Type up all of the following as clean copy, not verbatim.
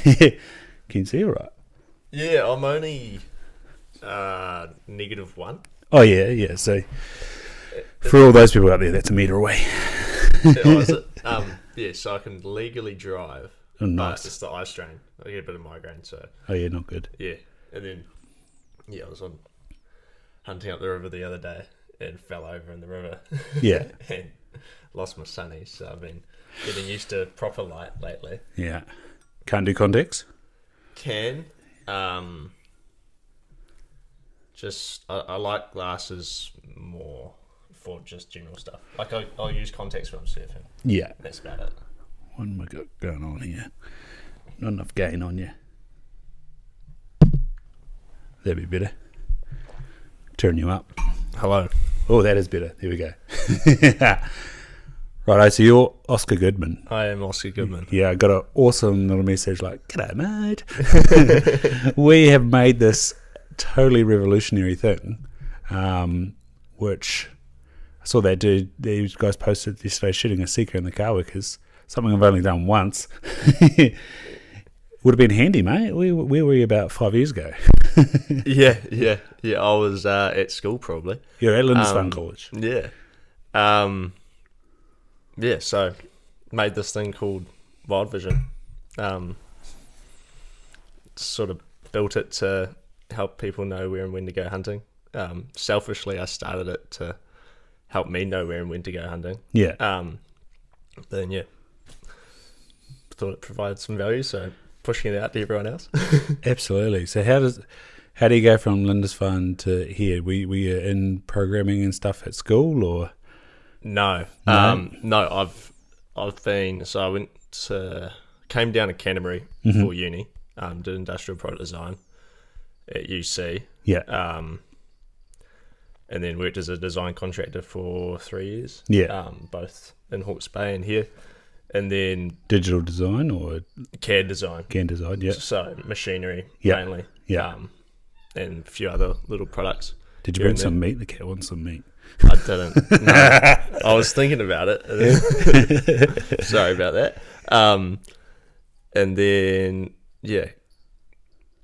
Can you see all right? Yeah, I'm only -1. Oh, yeah. So for all those people out there, that's a metre away. Oh, is it? Yeah, so I can legally drive. Oh, nice. But it's the eye strain. I get a bit of migraine, so Oh, yeah, not good. yeah. And then I was on hunting up the river the other day and fell over in the river. Yeah. And lost my sunnies, so I've been getting used to proper light lately. Yeah. Can't do contacts? Can. Just I like glasses more for just general stuff. Like I'll use contacts when I'm surfing. Yeah. That's about it. What am I got going on here? Not enough gain on you. That'd be better. Turn you up. Hello. Oh, that is better. There we go. Righto, so you're Oscar Goodman. I am Oscar Goodman. Yeah, I got an awesome little message like, "G'day, mate." We have made this totally revolutionary thing, which I saw that dude, these guys posted yesterday, shooting a Seeker in the car workers. Something I've only done once. Would have been handy, mate. Where were you about 5 years ago? Yeah. I was at school probably. You're at Lindisfarne College. Yeah. Yeah, so made this thing called WildVision. Sort of built it to help people know where and when to go hunting. Selfishly, I started it to help me know where and when to go hunting. Yeah. But then, thought it provided some value, so pushing it out to everyone else. Absolutely. So how do you go from Lindisfarne to here? Were you in programming and stuff at school, or? No. I've been, so I came down to Canterbury for uni, did industrial product design at UC. Yeah. And then worked as a design contractor for 3 years. Yeah. Both in Hawke's Bay and here. And then Digital design or CAD design. CAD design, yeah. So machinery Yeah. mainly. Yeah. And a few other little products. Did you bring some meat? The cat wants some meat. I didn't. No. I was thinking about it. Sorry about that. And then,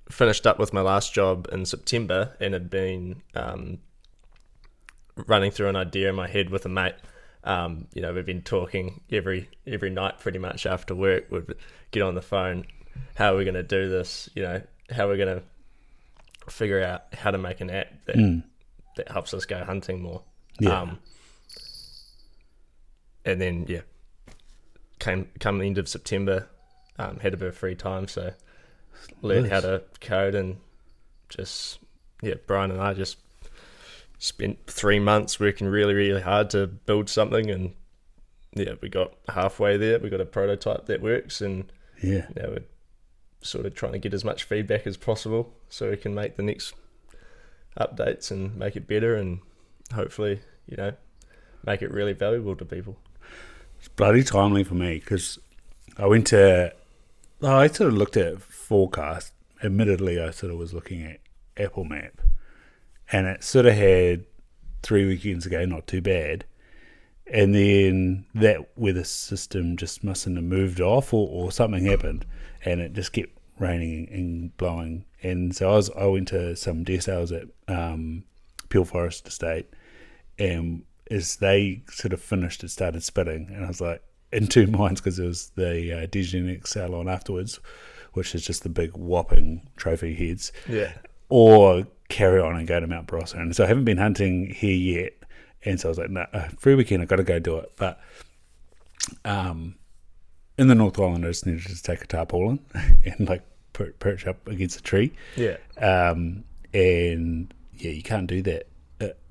finished up with my last job in September and had been running through an idea in my head with a mate. We've been talking every night pretty much after work. We'd get on the phone. How are we going to do this? How are we going to figure out how to make an app that helps us go hunting more? Yeah. And then come the end of September, had a bit of free time, so learned how to code and just Brian and I just spent 3 months working really, really hard to build something, and we got halfway there. We got a prototype that works, and we're sort of trying to get as much feedback as possible so we can make the next updates and make it better, and hopefully make it really valuable to people. It's bloody timely for me because I sort of looked at forecast. Admittedly, I sort of was looking at Apple Map, and it sort of had 3 weekends ago, not too bad. And then that weather system just mustn't have moved off, or something happened, and it just kept raining and blowing. And so I went to some deer sales at Peel Forest Estate, and as they sort of finished, it started spitting, and I was like in two minds because it was the DGNX sale on afterwards, which is just the big whopping trophy heads. Yeah. Or carry on and go to Mount Barossa. And so I haven't been hunting here yet, and so I was like, no, free weekend, I've got to go do it. But in the North Island, I just needed to take a tarpaulin and like perch up against a tree. Yeah. And you can't do that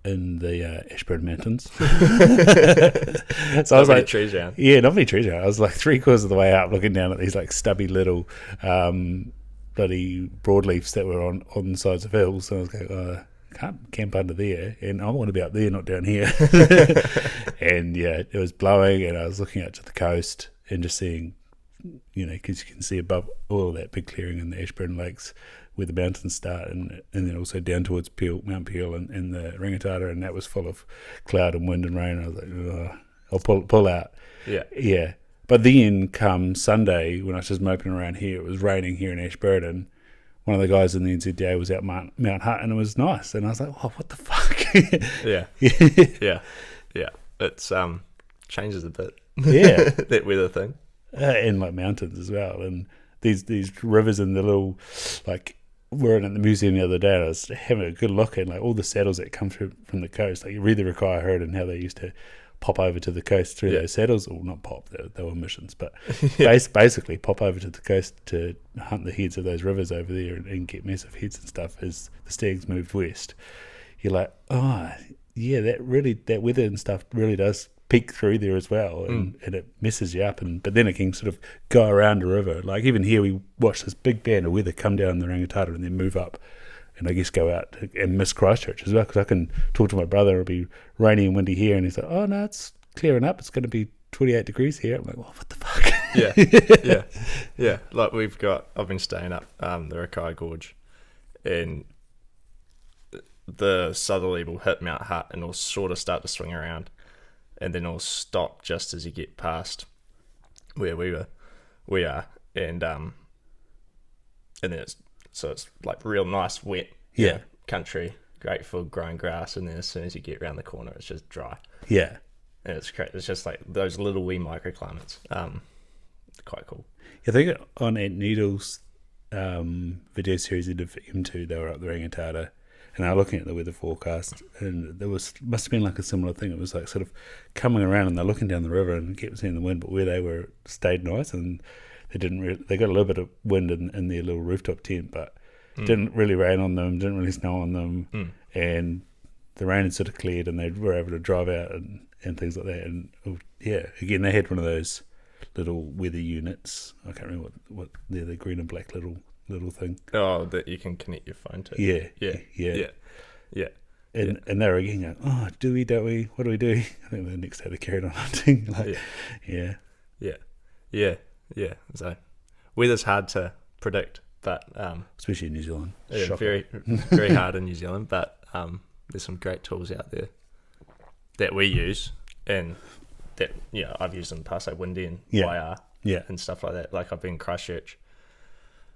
in the Ashburn Mountains. So I was like, trees around. Yeah, not many trees around. I was like 3/4 of the way up looking down at these like stubby little bloody broadleafs that were on the sides of hills. So I was like, I can't camp under there, and I want to be up there, not down here. And it was blowing, and I was looking out to the coast and just seeing, because you can see above all of that big clearing in the Ashburn Lakes where the mountains start, and then also down towards Mount Peel and the Rangitata, and that was full of cloud and wind and rain. I was like, I'll pull out. Yeah. But then come Sunday, when I was just moping around here, it was raining here in Ashburton. One of the guys in the NZDA was out Mount Hutt, and it was nice. And I was like, oh, what the fuck? Yeah. It's changes a bit. Yeah. That weather thing. And like mountains as well. And these rivers and the little, like, we were at the museum the other day, and I was having a good look at like all the saddles that come through from the coast. Like, you read the Rakaia Herd and how they used to pop over to the coast through those saddles, or not pop, they were missions, but basically pop over to the coast to hunt the heads of those rivers over there and get massive heads and stuff as the stags moved west. You're like, oh yeah, that weather and stuff really does peek through there as well, and it messes you up, but then it can sort of go around the river. Like even here, we watched this big band of weather come down the Rangitata and then move up, and I guess go out and miss Christchurch as well, because I can talk to my brother. It'll be rainy and windy here, and he's like, oh no, it's clearing up, it's going to be 28 degrees here. I'm like, well, what the fuck? Yeah. Like I've been staying up the Rakaia Gorge, and the southerly will hit Mount Hutt and it'll sort of start to swing around, and then it'll stop just as you get past where we are, and then it's like real nice wet country, great for growing grass, and then as soon as you get around the corner it's just dry, and it's great. It's just like those little wee microclimates. Quite cool. I think on Ant Needle's video series they did for M2, they were up the Rangitata, and they were looking at the weather forecast, and there must have been like a similar thing. It was like sort of coming around, and they're looking down the river and kept seeing the wind, but where they were stayed nice, and they they got a little bit of wind in their little rooftop tent, but didn't really rain on them, didn't really snow on them, and the rain had sort of cleared, and they were able to drive out and things like that. And again, they had one of those little weather units. I can't remember what they're, the green and black little thing. Oh, that you can connect your phone to. Yeah. And they were again going, oh, do we, don't we? What do we do? I think the next day they carried on hunting. Yeah. So weather's hard to predict, but especially in New Zealand. Very, very hard in New Zealand. But there's some great tools out there that we use, and that I've used in the past, like Windy and YR, and stuff like that. Like I've been in Christchurch,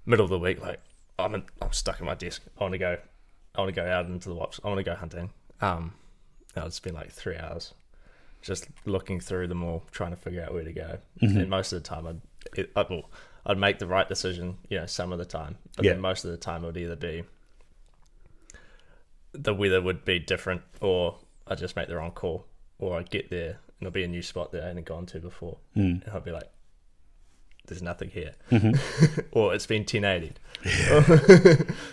middle of the week, like I'm stuck at my desk. I want to go out into the wops. I want to go hunting. I'd spend like 3 hours just looking through them all, trying to figure out where to go. And most of the time, I'd make the right decision. Some of the time, but then most of the time it would either be the weather would be different, or I'd just make the wrong call, or I'd get there and it'll be a new spot that I hadn't gone to before, and I'd be like, there's nothing here, or it's been 1080'd.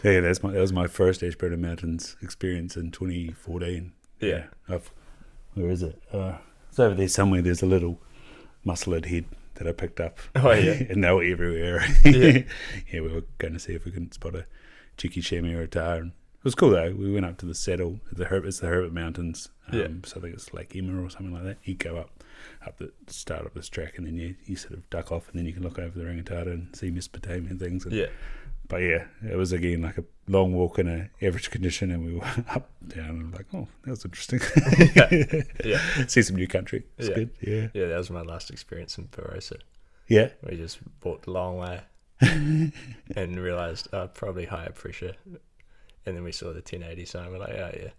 That was my first Ashburton Mountains experience in 2014. Where is it? It's over there somewhere. There's a little musclehead head that I picked up. Oh yeah. And they were everywhere. We were going to see if we could spot a cheeky chamois or a tar. And it was cool though. We went up to the saddle. It's the Herbert Mountains. So I think it's Lake Emma or something like that. You go up the start of this track, and then you sort of duck off, and then you can look over the Rangitata and see Mesopotamia and things. But it was again like a long walk in a average condition, and we were up, down, and like, oh, that was interesting. See some new country. It's good. Yeah, that was my last experience in Barossa. Yeah. We just walked a long way and realised probably higher pressure. And then we saw the 1080 sign. We're like, oh yeah,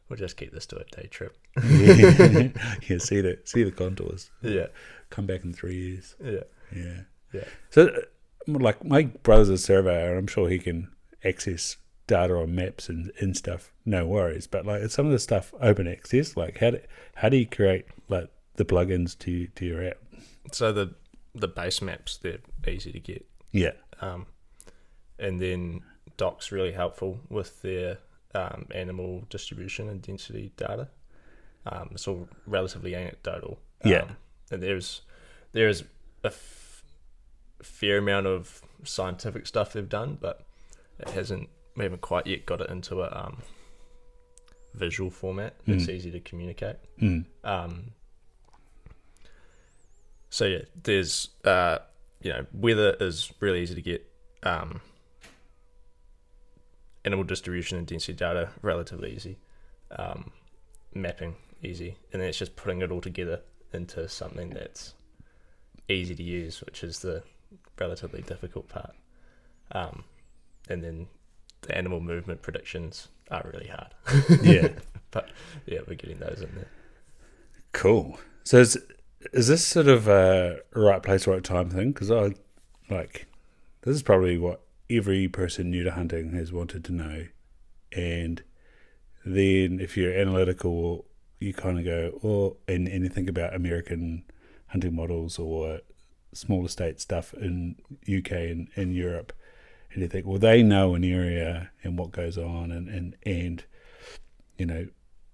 we'll just keep this to a day trip. See the contours. Yeah. Come back in 3 years. Yeah. So, like, my brother's a surveyor, and I'm sure he can access data on maps and stuff, no worries. But like, some of the stuff open access. Like, how do you create like the plugins to your app? So the base maps, they're easy to get. Yeah. And then Doc's really helpful with their animal distribution and density data. It's all relatively anecdotal. And there is a fair amount of scientific stuff they've done, but we haven't quite yet got it into a visual format that's easy to communicate. So yeah, there's weather is really easy to get. Animal distribution and density data relatively easy. Mapping easy, and then it's just putting it all together into something that's easy to use, which is the relatively difficult part. And then the animal movement predictions are really hard. Yeah. But yeah, we're getting those in there. Cool. So is this sort of a right place, right time thing? Because this is probably what every person new to hunting has wanted to know. And then if you're analytical, you kind of go, and you think about American hunting models or smaller state stuff in UK and Europe, and you think, well, they know an area and what goes on, and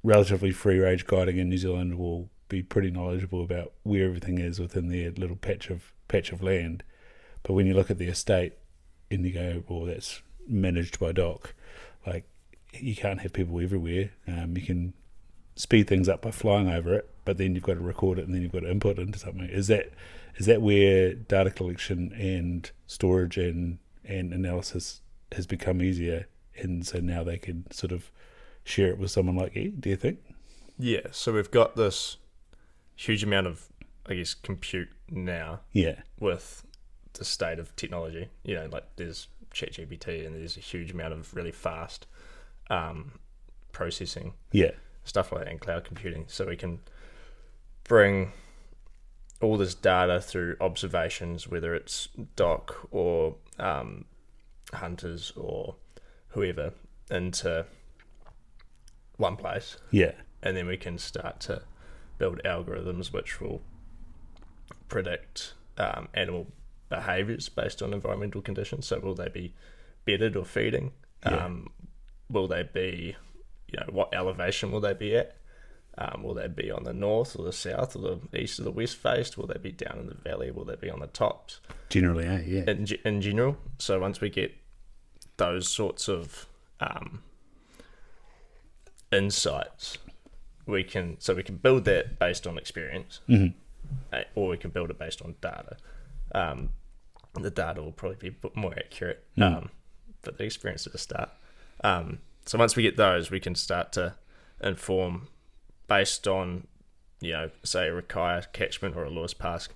relatively free range guiding in New Zealand will be pretty knowledgeable about where everything is within their little patch of land. But when you look at the estate and you go, well, that's managed by Doc, like, you can't have people everywhere. You can speed things up by flying over it, but then you've got to record it and then you've got to input it into something. Is that where data collection and storage and analysis has become easier, and so now they can sort of share it with someone like you, do you think? Yeah, so we've got this huge amount of, I guess, compute now. Yeah. With the state of technology. Like there's ChatGPT and there's a huge amount of really fast processing. Yeah. Stuff like that, and cloud computing. So we can bring all this data through observations, whether it's Doc or hunters or whoever, into one place. Yeah. And then we can start to build algorithms which will predict animal behaviours based on environmental conditions. So will they be bedded or feeding? Yeah. Will they be, what elevation will they be at? Will they be on the north or the south or the east or the west face? Will they be down in the valley? Will they be on the tops? Generally, yeah. In general. So once we get those sorts of insights, we can build that based on experience, or we can build it based on data. The data will probably be more accurate, but the experience at the start. So once we get those, we can start to inform based on, say a Rakaia catchment or a Lewis Pass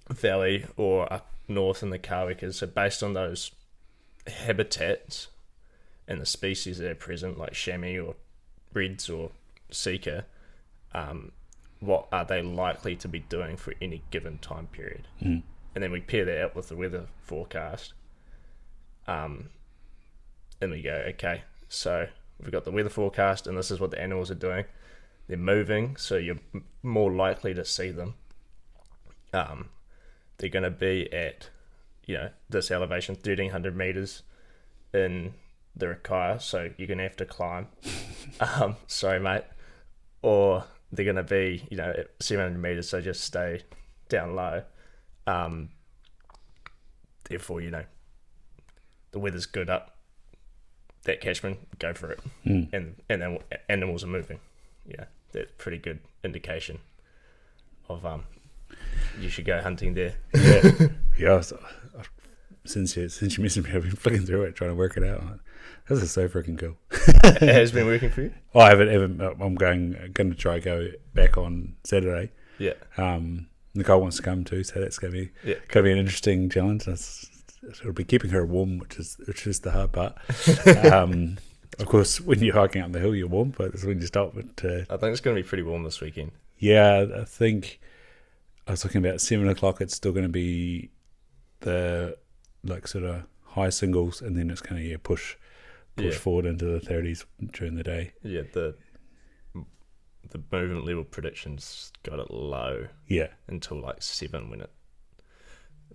valley, or up north in the Kawikas. So based on those habitats and the species that are present, like chamois or reds or sika, what are they likely to be doing for any given time period? And then we pair that out with the weather forecast. And we go, okay, so we've got the weather forecast and this is what the animals are doing. They're moving, so you're more likely to see them. They're going to be at, this elevation, 1,300 meters in the Rakaia, so you're going to have to climb. Sorry, mate. Or they're going to be, at 700 meters, so just stay down low. Therefore, the weather's good up that catchment, go for it. And then animals are moving. Yeah, that's a pretty good indication of you should go hunting there. Yeah. Since you mentioned me, I've been flicking through it trying to work it out. This is so freaking cool. It has been working for you? Oh, I haven't. I'm going to try go back on Saturday. Yeah. Nicole wants to come too, so that's going to be an interesting challenge. It'll be keeping her warm, which is the hard part. Of course, when you're hiking up the hill, you're warm, but it's when you stop. But I think it's going to be pretty warm this weekend. Yeah, I think I was looking about 7 o'clock. It's still going to be the sort of high singles, and then it's going to push forward into the 30s during the day. Yeah, the movement level predictions got it low. Yeah, until 7 when it.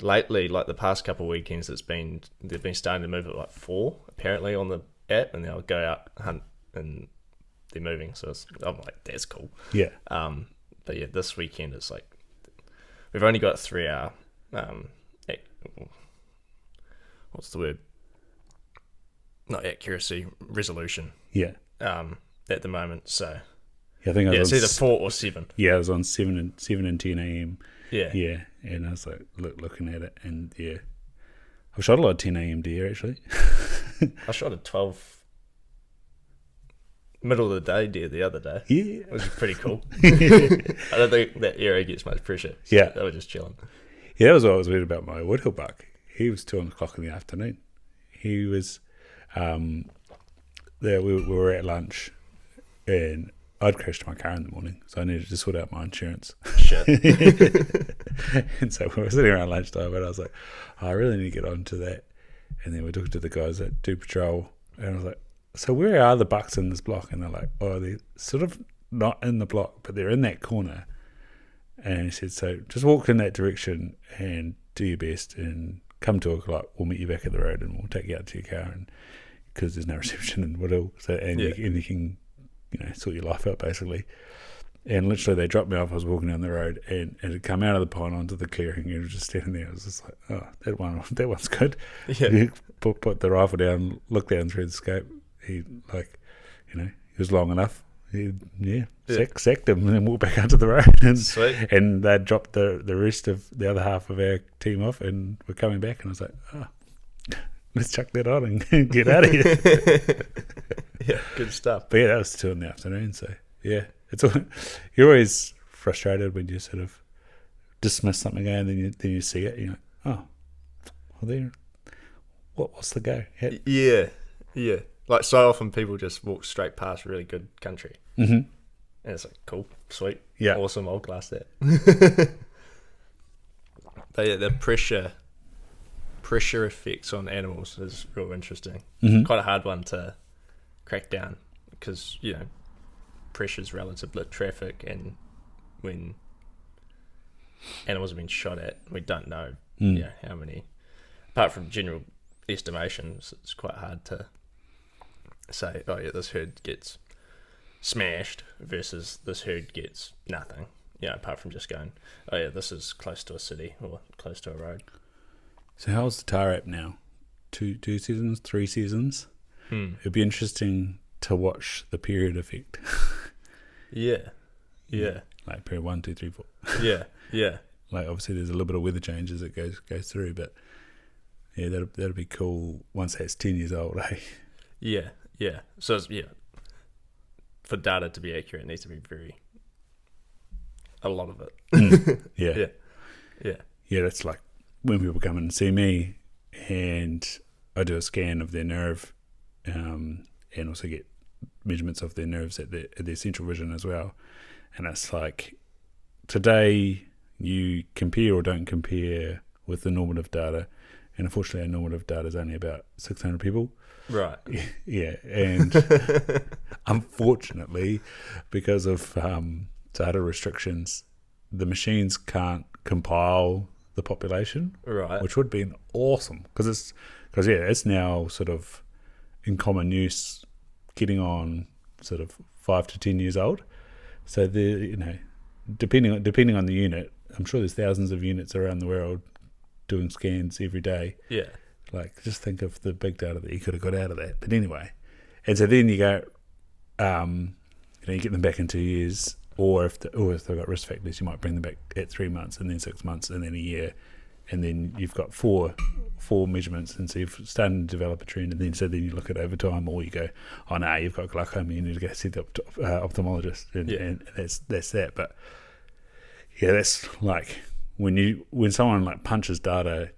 Lately, the past couple of weekends, they've been starting to move at 4 apparently on the app, and they'll go out hunt and they're moving. So I'm like, that's cool. Yeah. But yeah, this weekend it's we've only got 3 hour. What's the word? Not accuracy, resolution. Yeah. At the moment, so. Yeah, I think it's either 4 or 7. Yeah, I was on 7 and 10 a.m. Yeah. Yeah, and I was looking at it, and yeah, I've shot a lot of 10 a.m. deer actually. I shot a 12 middle of the day deer the other day. Yeah. Which is pretty cool. I don't think that area gets much pressure. So Yeah. they were just chilling. Yeah, that was what I was weird about my woodhill buck. He was 2:00 in the afternoon. He was there. We were at lunch, and I'd crashed my car in the morning, so I needed to sort out my insurance. Shit. And so we were sitting around lunchtime, and I was like, I really need to get onto that. And then we talked to the guys that do patrol, and I was like, so where are the bucks in this block? And they're like, oh, they're sort of not in the block, but they're in that corner. And he said, so just walk in that direction and do your best, and come 2:00, we'll meet you back at the road, and we'll take you out to your car, and because there's no reception in Woodhill, so you can sort your life out basically. And literally they dropped me off. I was walking down the road, and it had come out of the pond onto the clearing, and it was just standing there. I was just like, oh, that one's good. Yeah. Put the rifle down, look down through the scope. He he was long enough. Sacked him, and then walked back onto the road. And, Sweet. And they dropped the rest of the other half of our team off, and we're coming back. And I was like, oh, let's chuck that on and get out of here. Yeah, good stuff. But yeah, that was 2 in the afternoon. So yeah, you're always frustrated when you sort of dismiss something and then you see it. You're like, oh, well, there. What's the go? Yeah. Like so often people just walk straight past really good country. Mm-hmm. And it's like, cool, sweet, yeah, awesome, I'll glass that. But yeah, the pressure effects on animals is real interesting. Mm-hmm. Quite a hard one to crack down because, pressure is relative to traffic, and when animals have been shot at, we don't know how many. Apart from general estimations, it's quite hard to say, oh yeah, this herd gets smashed versus this herd gets nothing. Apart from just going, oh yeah, this is close to a city or close to a road. So how's the tar app now? 2 seasons, 3 seasons? It'd be interesting to watch the period effect. Yeah. Like period 1, 2, 3, 4. Yeah. Like obviously there's a little bit of weather change as it goes through, but yeah, that'll be cool once that's 10 years old, eh? Yeah. So for data to be accurate, it needs to be a lot of it. Yeah. That's like when people come in and see me, and I do a scan of their nerve, and also get measurements of their nerves at their central vision as well. And it's like, today you compare or don't compare with the normative data, and unfortunately our normative data is only about 600 people. Right. Yeah, and unfortunately, because of data restrictions, the machines can't compile the population, right? Which would be awesome because it's now sort of in common use, getting on sort of 5 to 10 years old. So depending on the unit, I'm sure there's thousands of units around the world doing scans every day. Yeah. Like, just think of the big data that you could have got out of that. But anyway, and so then you go, you get them back in 2 years, or if they've got risk factors, you might bring them back at 3 months, and then 6 months, and then a year, and then you've got four measurements, and so you've started to develop a trend, and then you look at over time, or you go, oh no, you've got glaucoma, you need to go see the ophthalmologist, and that's that. But yeah, that's like when someone like punches data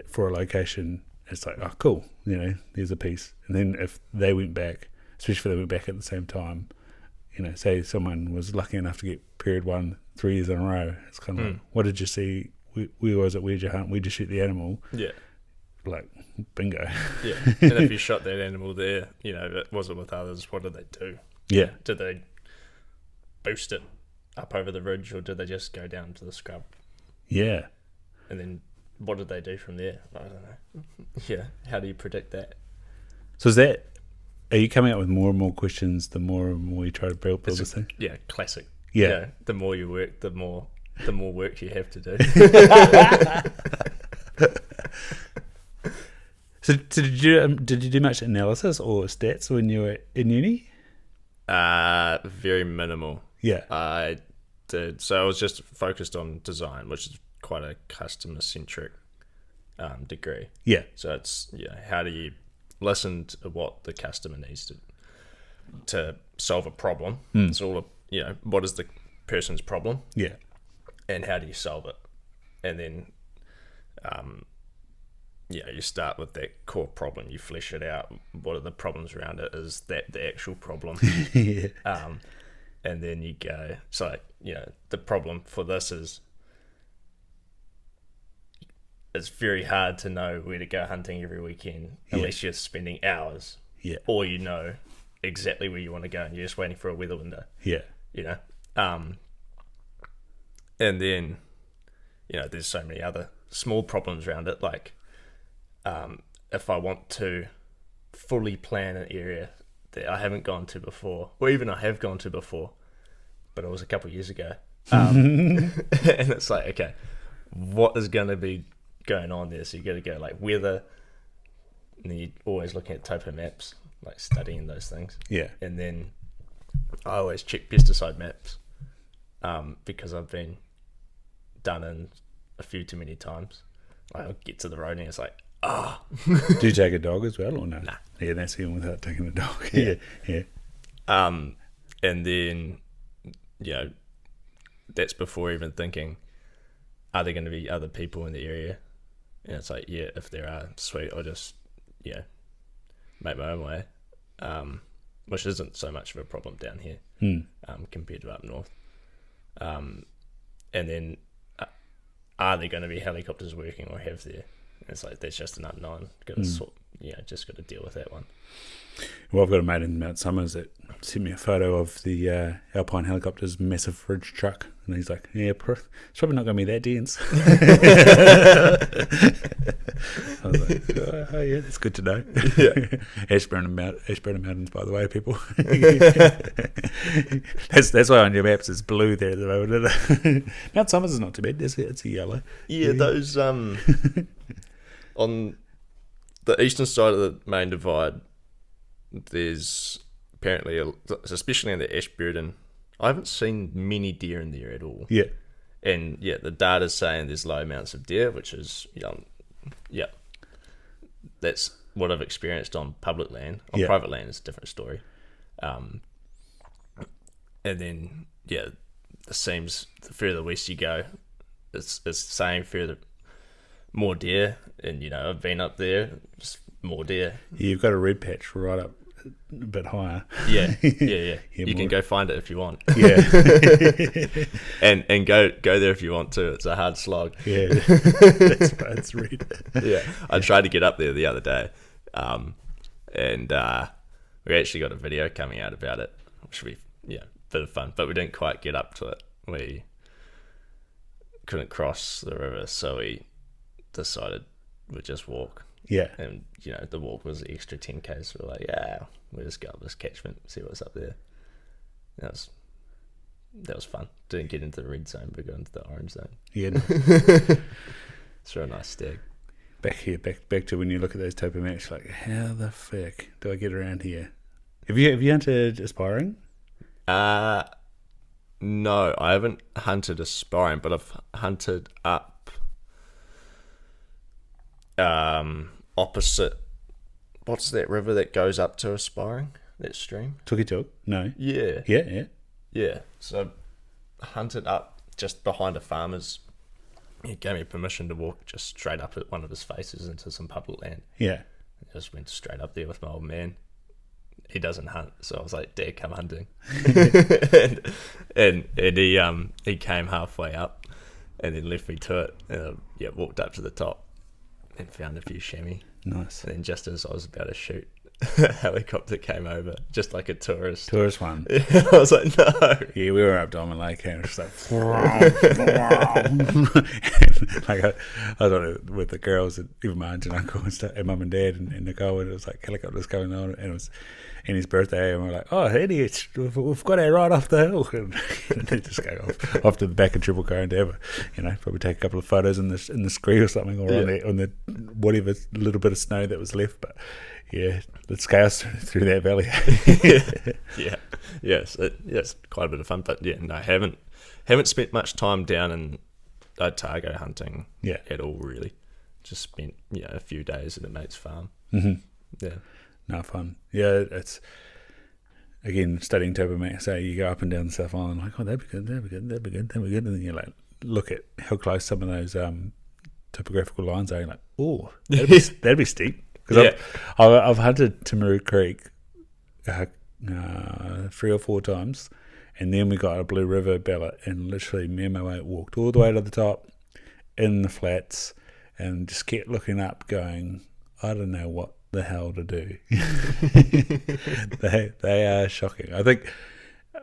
for a location, it's like, oh cool, there's a piece. And then if they went back, especially if they went back at the same time, say someone was lucky enough to get period 1 3 years in a row, it's kind of like, what did you see? We was at Where'd You Hunt? Where'd you shoot the animal? Yeah. Like, bingo. Yeah. And if you shot that animal there, it wasn't with others, what did they do? Yeah. Did they boost it up over the ridge, or did they just go down to the scrub? Yeah. And then what did they do from there? I don't know. Yeah. How do you predict that? So are you coming up with more and more questions the more and more you try to build this thing? Yeah, classic. Yeah. The more you work, the more work you have to do. So did you do much analysis or stats when you were in uni? Very minimal. Yeah. I did. So I was just focused on design, which is quite a customer centric degree. Yeah. So it's how do you listen to what the customer needs to to solve a problem. It's all, what is the person's problem? Yeah. And how do you solve it? And then, you start with that core problem. You flesh it out. What are the problems around it? Is that the actual problem? Yeah. And then you go, so, the problem for this is it's very hard to know where to go hunting every weekend unless you're spending hours. Yeah. Or you know exactly where you want to go and you're just waiting for a weather window. Yeah. And then, there's so many other small problems around it. Like, if I want to fully plan an area that I haven't gone to before, or even I have gone to before, but it was a couple of years ago. And it's like, okay, what is going to be going on there? So you got to go like weather, and then you're always looking at topo maps, like studying those things. Yeah. And then I always check pesticide maps, because I've been done in a few too many times. I'll get to the road and it's like, Do you take a dog as well or no? Nah. Yeah, that's even without taking a dog. Yeah. Yeah. And then, that's before even thinking, are there going to be other people in the area? And it's like, yeah, if there are, sweet, I'll just, make my own way, which isn't so much of a problem down here compared to up north. And then, are there going to be helicopters working or have there? And it's like, that's just an unknown. Got to just got to deal with that one. Well, I've got a mate in Mount Summers that sent me a photo of the Alpine Helicopter's massive fridge truck. And he's like, yeah, it's probably not going to be that dense. I was like, oh, yeah, that's good to know. Yeah. Ashburn Mountains, by the way, people. that's why on your maps it's blue there at the moment, isn't it? Mount Summers is not too bad. It's a yellow. Yeah, those, on the eastern side of the main divide, there's apparently, especially in the Ashburton, I haven't seen many deer in there at all. Yeah. And the data's saying there's low amounts of deer, which is, that's what I've experienced on public land. On private land, it's a different story. And then, it seems the further west you go, it's saying more deer. And, I've been up there, just more deer. Yeah, you've got a red patch right up a bit higher. Yeah. You can go find it if you want. Yeah. and go there if you want to. It's a hard slog. Yeah. That's red. Yeah. I tried to get up there the other day. And we actually got a video coming out about it, which would be a bit of fun. But we didn't quite get up to it. We couldn't cross the river, so we decided we'd just walk. Yeah. And, the walk was the extra 10K, so we're like, we'll just go up this catchment, see what's up there. That was fun. Didn't get into the red zone, but got into the orange zone. Yeah. It's a real nice stag. Back to when you look at those topo maps, like, how the fuck do I get around here? Have you hunted aspiring? No, I haven't hunted aspiring, but I've hunted up opposite, what's that river that goes up to aspiring? That stream? Tukituk? No. Yeah. Yeah. So hunted up just behind a farmer's. He gave me permission to walk just straight up at one of his faces into some public land. Yeah. I just went straight up there with my old man. He doesn't hunt, so I was like, Dad, come hunting. and he came halfway up and then left me to it. And I walked up to the top and found a few chamois. Nice. And then just as I was about to shoot, a helicopter came over, just like a tourist one. I was like, no. Yeah, we were up Diamond Lake and it was like, like I was on it with the girls, and even my aunt and uncle and stuff, and mum and dad and Nicole, and it was like helicopters coming on, and it was in his birthday, and we're like, oh, idiots, we've got our right off the hill, and they just go off to the back of Triple Car and have probably take a couple of photos in the scree or something, or on the whatever little bit of snow that was left, but. Yeah, the scales through that valley. Yes, it's quite a bit of fun. But no, I haven't spent much time down in Otago hunting at all, really. Just spent a few days at a mate's farm. Mm-hmm. Yeah, no fun. Yeah, again, studying topomax, say you go up and down the South Island, like, oh, that'd be good, and then you like look at how close some of those topographical lines are, you're like, oh, that'd be steep. Because I've hunted Timaru Creek 3 or 4 times, and then we got a Blue River ballot, and literally me and my mate walked all the way to the top in the flats and just kept looking up going, I don't know what the hell to do. They are shocking. I think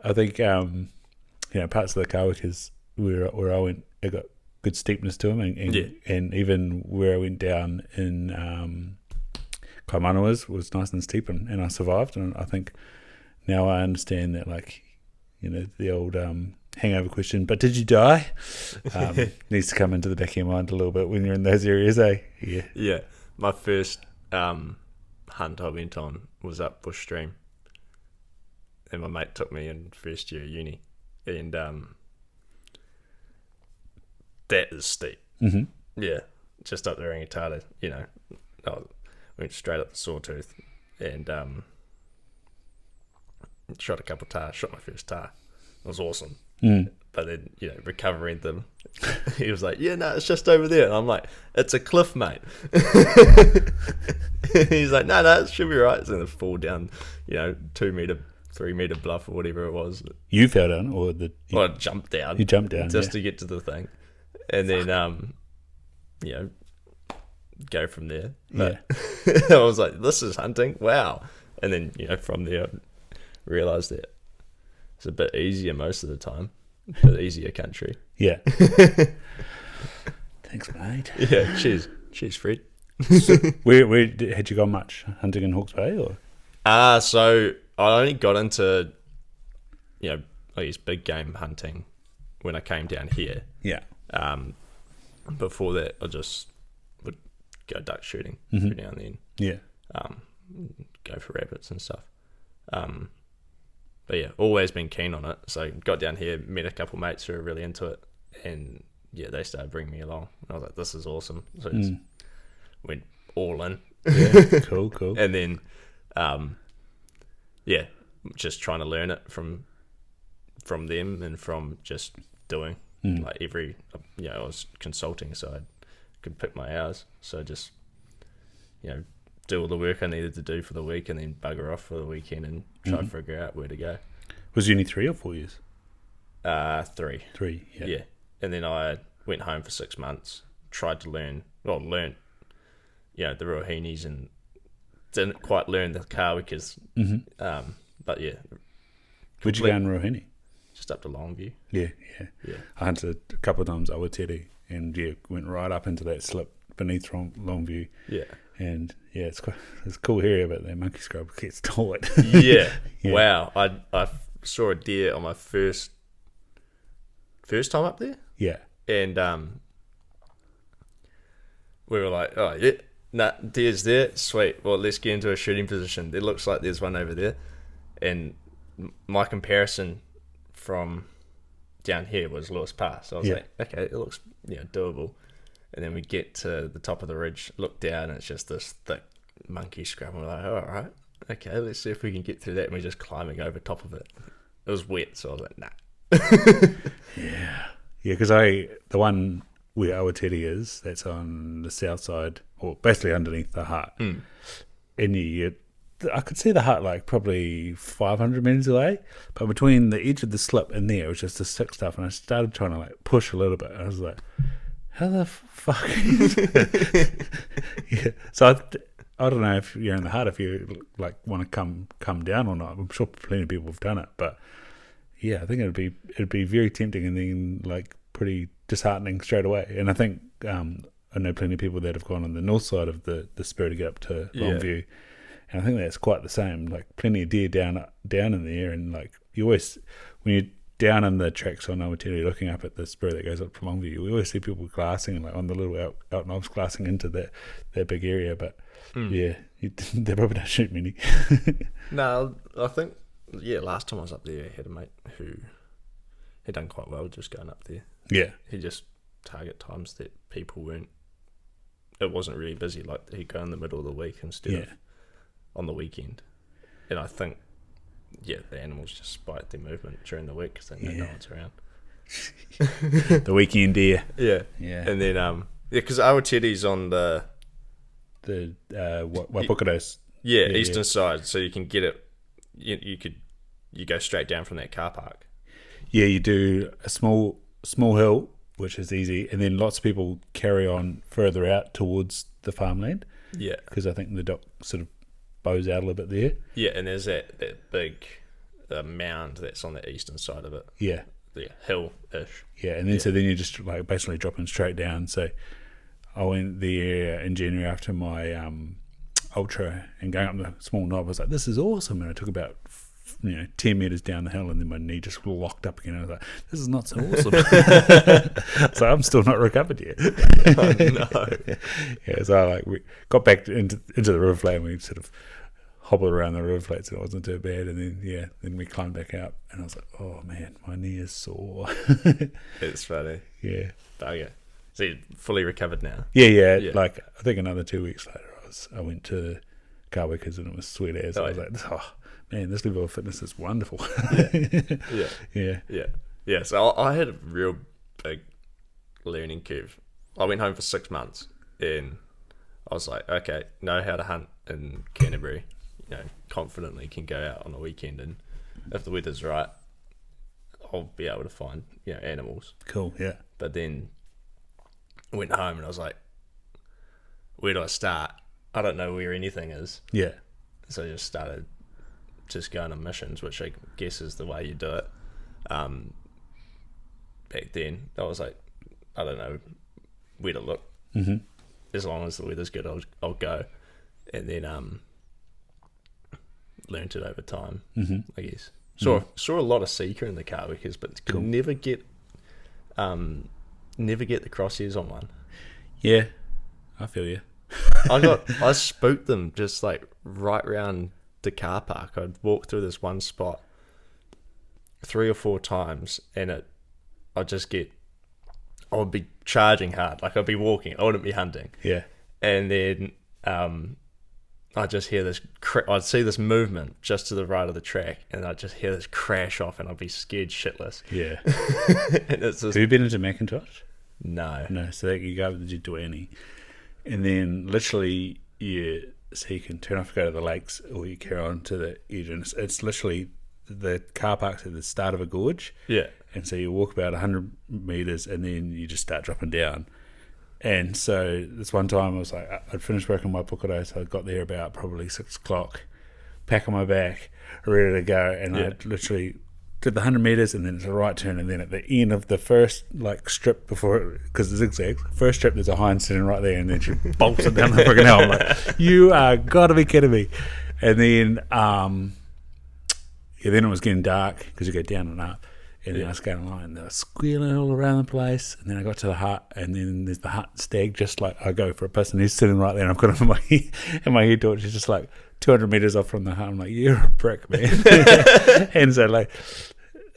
parts of the Kawikas where I went, it got good steepness to them, and even where I went down in Kaimanawas was nice and steep, and I survived. And I think now I understand that, like, the old hangover question, but did you die? Needs to come into the back of your mind a little bit when you're in those areas, eh? Yeah. My first hunt I went on was up Bush Stream, and my mate took me in first year of uni, and that is steep. Mm-hmm. Yeah, just up the Rangitata, I went straight up the Sawtooth, and shot a couple tars, shot my first tar. It was awesome. But then, recovering them, he was like, yeah, no, it's just over there. And I'm like, it's a cliff, mate. He's like, no, it should be right. So then fall down, 2 meter, 3 meter bluff or whatever it was. You fell down, or I jumped down. You jumped down just to get to the thing, and then go from there. But I was like, this is hunting, wow. And then from there, I realised that it's a bit easier most of the time, a bit easier country. Yeah. Thanks, mate. Yeah, cheers, Fred. So where had you gone much hunting in Hawke's Bay, or? So I only got into, I guess, big game hunting when I came down here. Yeah. Before that, I just would go duck shooting every now and then. Yeah. Go for rabbits and stuff. But yeah, always been keen on it. So got down here, met a couple mates who were really into it, and they started bringing me along. And I was like, this is awesome. So just went all in. Yeah, cool. And then, just trying to learn it from them and from just doing. Like I was consulting, so I could pick my hours. So just, do all the work I needed to do for the week, and then bugger off for the weekend and try to figure out where to go. Was uni 3 or 4 years? 3. 3, yeah. Yeah. And then I went home for 6 months, tried to learned, the Rohinis, and didn't quite learn the Kawikas. But yeah. Where'd you go in Rohini? Just up to Longview. Yeah. I hunted a couple of times Awatiri, and went right up into that slip beneath Longview. Yeah. And it's a cool area, but that monkey scrub gets tall. Yeah. Wow. I saw a deer on my first time up there. Yeah. And we were like, oh yeah, nah, deer's there, sweet. Well, let's get into a shooting position. It looks like there's one over there. And my comparison from down here was Lewis Pass. So I was like, okay, it looks doable. And then we get to the top of the ridge, look down, and it's just this thick monkey scrub. And we're like, all right, okay, let's see if we can get through that. And we're just climbing over top of it. It was wet, so I was like, nah. Yeah, because the one where Awatiri is, that's on the south side, or basically underneath the hut. And I could see the hut like probably 500 metres away, but between the edge of the slip and there, it was just this thick stuff, and I started trying to like push a little bit. And I was like, how the fuck? Yeah. So I don't know if you're in the hut, if you like want to come down or not. I'm sure plenty of people have done it, but yeah, I think it'd be very tempting, and then like pretty disheartening straight away. And I think I know plenty of people that have gone on the north side of the spur to get up to Longview, and I think that's quite the same. Like plenty of deer down in the air, and like you always, when you're down in the tracks on Awatiri looking up at the spur that goes up to Longview, we always see people glassing, like on the little out knobs, glassing into that big area. But they probably don't shoot many. No, I think last time I was up there, I had a mate who had done quite well just going up there. Yeah, he just target times that people weren't. It wasn't really busy. Like he'd go in the middle of the week instead of on the weekend. And I think the animals just spike their movement during the week because they know no one's around. The weekend deer. Yeah. And then because our teddy's on the Wapukatos. Eastern side, so you can get it. You go straight down from that car park. Yeah, you do a small hill, which is easy, and then lots of people carry on further out towards the farmland. Yeah, because I think the dock sort of bows out a little bit there. Yeah, and there's that big mound that's on the eastern side of it. Yeah, hill-ish. Yeah, and then so then you just like basically dropping straight down. So I went there in January after my ultra, and going up the small knob, I was like, this is awesome. And I took about 10 meters down the hill, and then my knee just locked up again. I was like, this is not so awesome. So I'm still not recovered yet. Oh, no. Yeah, so we got back into the river flat, and we sort of hobbled around the river flats, and it wasn't too bad. And then we climbed back up, and I was like, oh man, my knee is sore. It's funny. Yeah. Bugger. So you're fully recovered now? Yeah. Like I think another 2 weeks later, I went to Car Wickers, and it was sweet as. I was like, oh man, this level of fitness is wonderful. Yeah. So I had a real big learning curve. I went home for 6 months, and I was like, okay, know how to hunt in Canterbury. Confidently can go out on a weekend, and if the weather's right, I'll be able to find animals. Cool. Yeah. But then I went home, and I was like, where do I start? I don't know where anything is. Yeah. So I just started going on missions, which I guess is the way you do it. Back then, I was like, I don't know where to look. Mm-hmm. As long as the weather's good, I'll go. And then learnt it over time, I guess. Saw a lot of seeker in the car wickers, but could never get the crosshairs on one. Yeah, I feel you. I spooked them just like right round the car park. I'd walk through this one spot 3 or 4 times, and I would be charging hard, like I'd be walking, I wouldn't be hunting. Yeah. And then I'd just hear this I'd see this movement just to the right of the track, and I'd just hear this crash off, and I'd be scared shitless. Yeah. And it's just, have you been into Macintosh? No. So you go up to Duane, and then literally you can turn off, go to the lakes, or you carry on to the edge, and it's literally the car park's at the start of a gorge. Yeah. And so you walk about 100 meters, and then you just start dropping down. And so this one time I was like, I'd finished work on my Pukedo, so I got there about probably 6 o'clock, pack on my back, ready to go, and I literally did the 100 meters, and then it's a right turn, and then at the end of the first strip before, because it's zigzag, first strip there's a hind sitting right there, and then she bolts it down the friggin' hill. I'm like, you are gotta be kidding me. And then then it was getting dark because you go down and up. And then I was going along, and they were squealing all around the place. And then I got to the hut, and then there's the hut stag, just like I go for a piss, and he's sitting right there, and I've got him in my head torch. He's just like 200 meters off from the hut. I'm like, you're a prick, man. And so like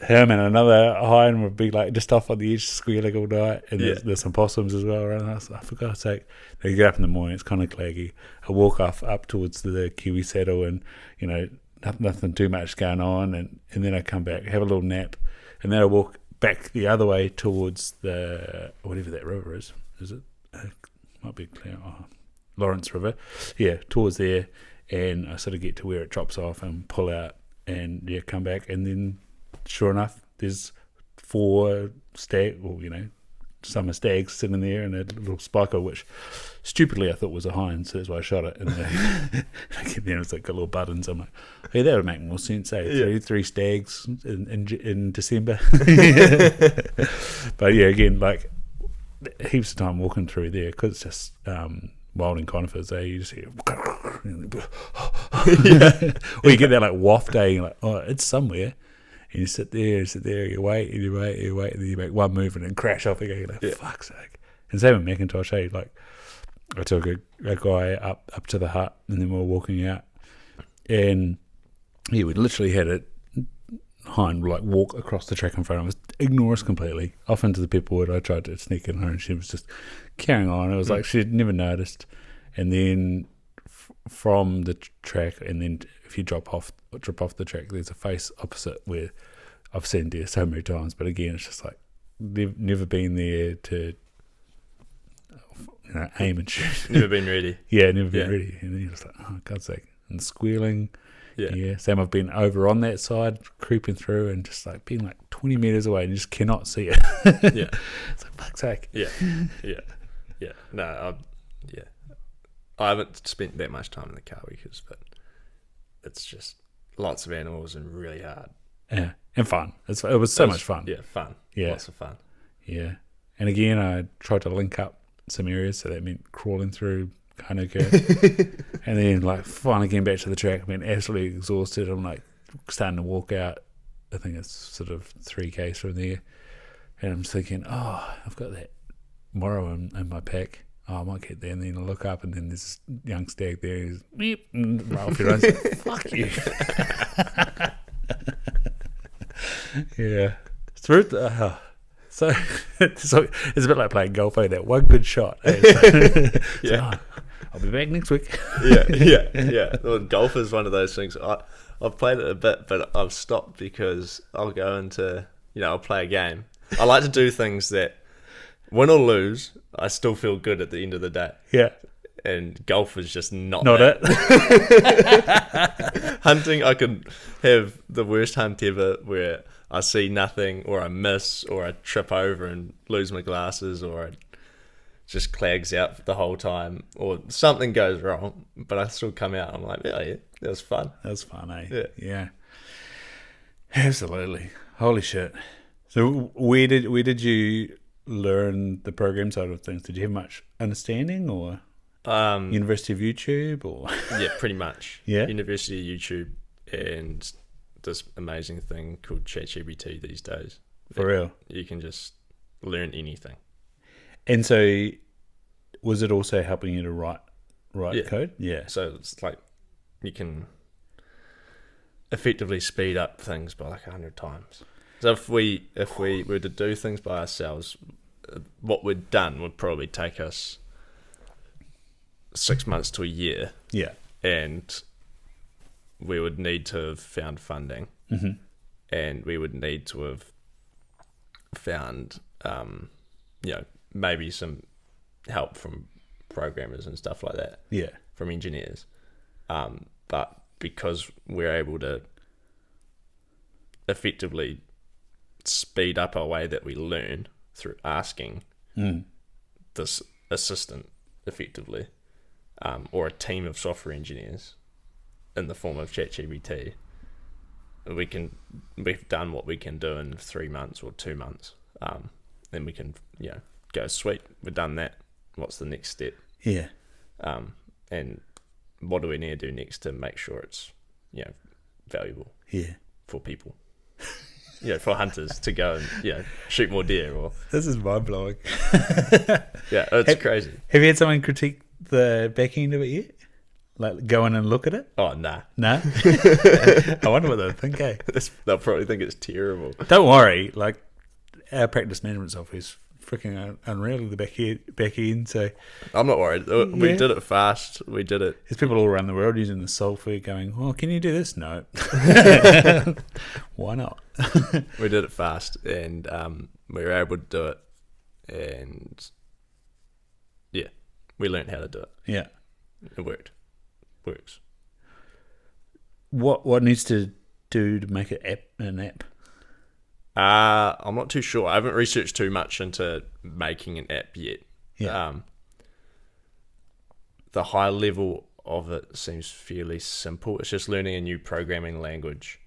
him and another hind would be like just off on the edge squealing all night. And there's some possums as well around us. For God's sake. They get up in the morning, it's kind of claggy. I walk up towards the Kiwi saddle, and nothing too much going on, and then I come back, have a little nap. And then I walk back the other way towards the, whatever that river is it? Might be Lawrence River. Yeah, towards there. And I sort of get to where it drops off and pull out and come back. And then, sure enough, there's 4 summer stags sitting there, and a little spiker, which stupidly I thought was a hind, so that's why I shot it. And then it's like got little buttons. I'm like, hey, that would make more sense, eh? 3 stags in December. But yeah, again, like heaps of time walking through there, because it's just wild and conifers, eh? You just hear or you get that like waft, eh? You're like, oh, it's somewhere. And you sit there, you wait, and then you make one move and then crash off again. You're like, fuck's sake. And same with Macintosh, hey, like I took a guy up to the hut, and then we were walking out, and we literally had a hind like walk across the track in front of us, ignore us completely, off into the pepperwood. I tried to sneak in her, and she was just carrying on. It was like she'd never noticed. And then from the track, and then if you drop off the track, there's a face opposite where I've seen deer so many times, but again, it's just like never been there to aim and shoot. Never been ready. Yeah, never been ready. And then you're just like, oh, God's sake. And squealing. Yeah. Same, I've been over on that side, creeping through and just like being like 20 metres away and you just cannot see it. Yeah. It's like, fuck's sake. Yeah. No, I haven't spent that much time in the car because, but it's just lots of animals and really hard. Yeah. And fun. It was so much fun. Yeah, fun. Yeah. Lots of fun. Yeah. And again, I tried to link up some areas, so that meant crawling through Kanuka. And then like finally getting back to the track, I've been absolutely exhausted. I'm like starting to walk out. I think it's sort of 3Ks from there. And I'm thinking, oh, I've got that morrow in my pack. Oh, I might get there. And then I look up and then there's this young stag there. He's beep, and right off he runs. Fuck you. Yeah. So it's a bit like playing golf, that one good shot. Yeah. I'll be back next week. Yeah. Well, golf is one of those things. I've played it a bit, but I've stopped because I'll go into, I'll play a game. I like to do things that, win or lose, I still feel good at the end of the day. Yeah. And golf is just not it. Hunting, I could have the worst hunt ever where I see nothing, or I miss, or I trip over and lose my glasses, or it just clags out the whole time, or something goes wrong, but I still come out. I'm like, yeah, that was fun. That was fun, eh? Yeah. Absolutely. Holy shit. So where did you learn the program side of things? Did you have much understanding, or University of YouTube, or yeah, pretty much. Yeah. University of YouTube and this amazing thing called ChatGPT these days. For real? You can just learn anything. And so was it also helping you to write code? Yeah. So it's like you can effectively speed up things by like 100 times. So if we were to do things by ourselves, what we'd done would probably take us 6 months to a year. Yeah. And we would need to have found funding, and we would need to have found, maybe some help from programmers and stuff like that. Yeah. From engineers. But because we're able to effectively speed up our way that we learn through asking this assistant effectively, or a team of software engineers in the form of ChatGPT, we've done what we can do in 3 months or 2 months. Then we can, go, sweet, we've done that. What's the next step? Yeah. And what do we need to do next to make sure it's, valuable? Yeah. For people. For hunters to go and, shoot more deer or... This is mind blowing. Yeah, it's crazy. Have you had someone critique the back end of it yet? Like go in and look at it? Oh, nah. No? I wonder what they'll think, eh? They'll probably think it's terrible. Don't worry, like our practice management software is freaking unreal in the back end, so I'm not worried. We did it fast. We did it. There's people all around the world using the software going, oh, can you do this? No. Why not? We did it fast, and we were able to do it, and we learned how to do it. Yeah. It works. What needs to do to make an app? I'm not too sure. I haven't researched too much into making an app yet. Yeah. The high level of it seems fairly simple. It's just learning a new programming language,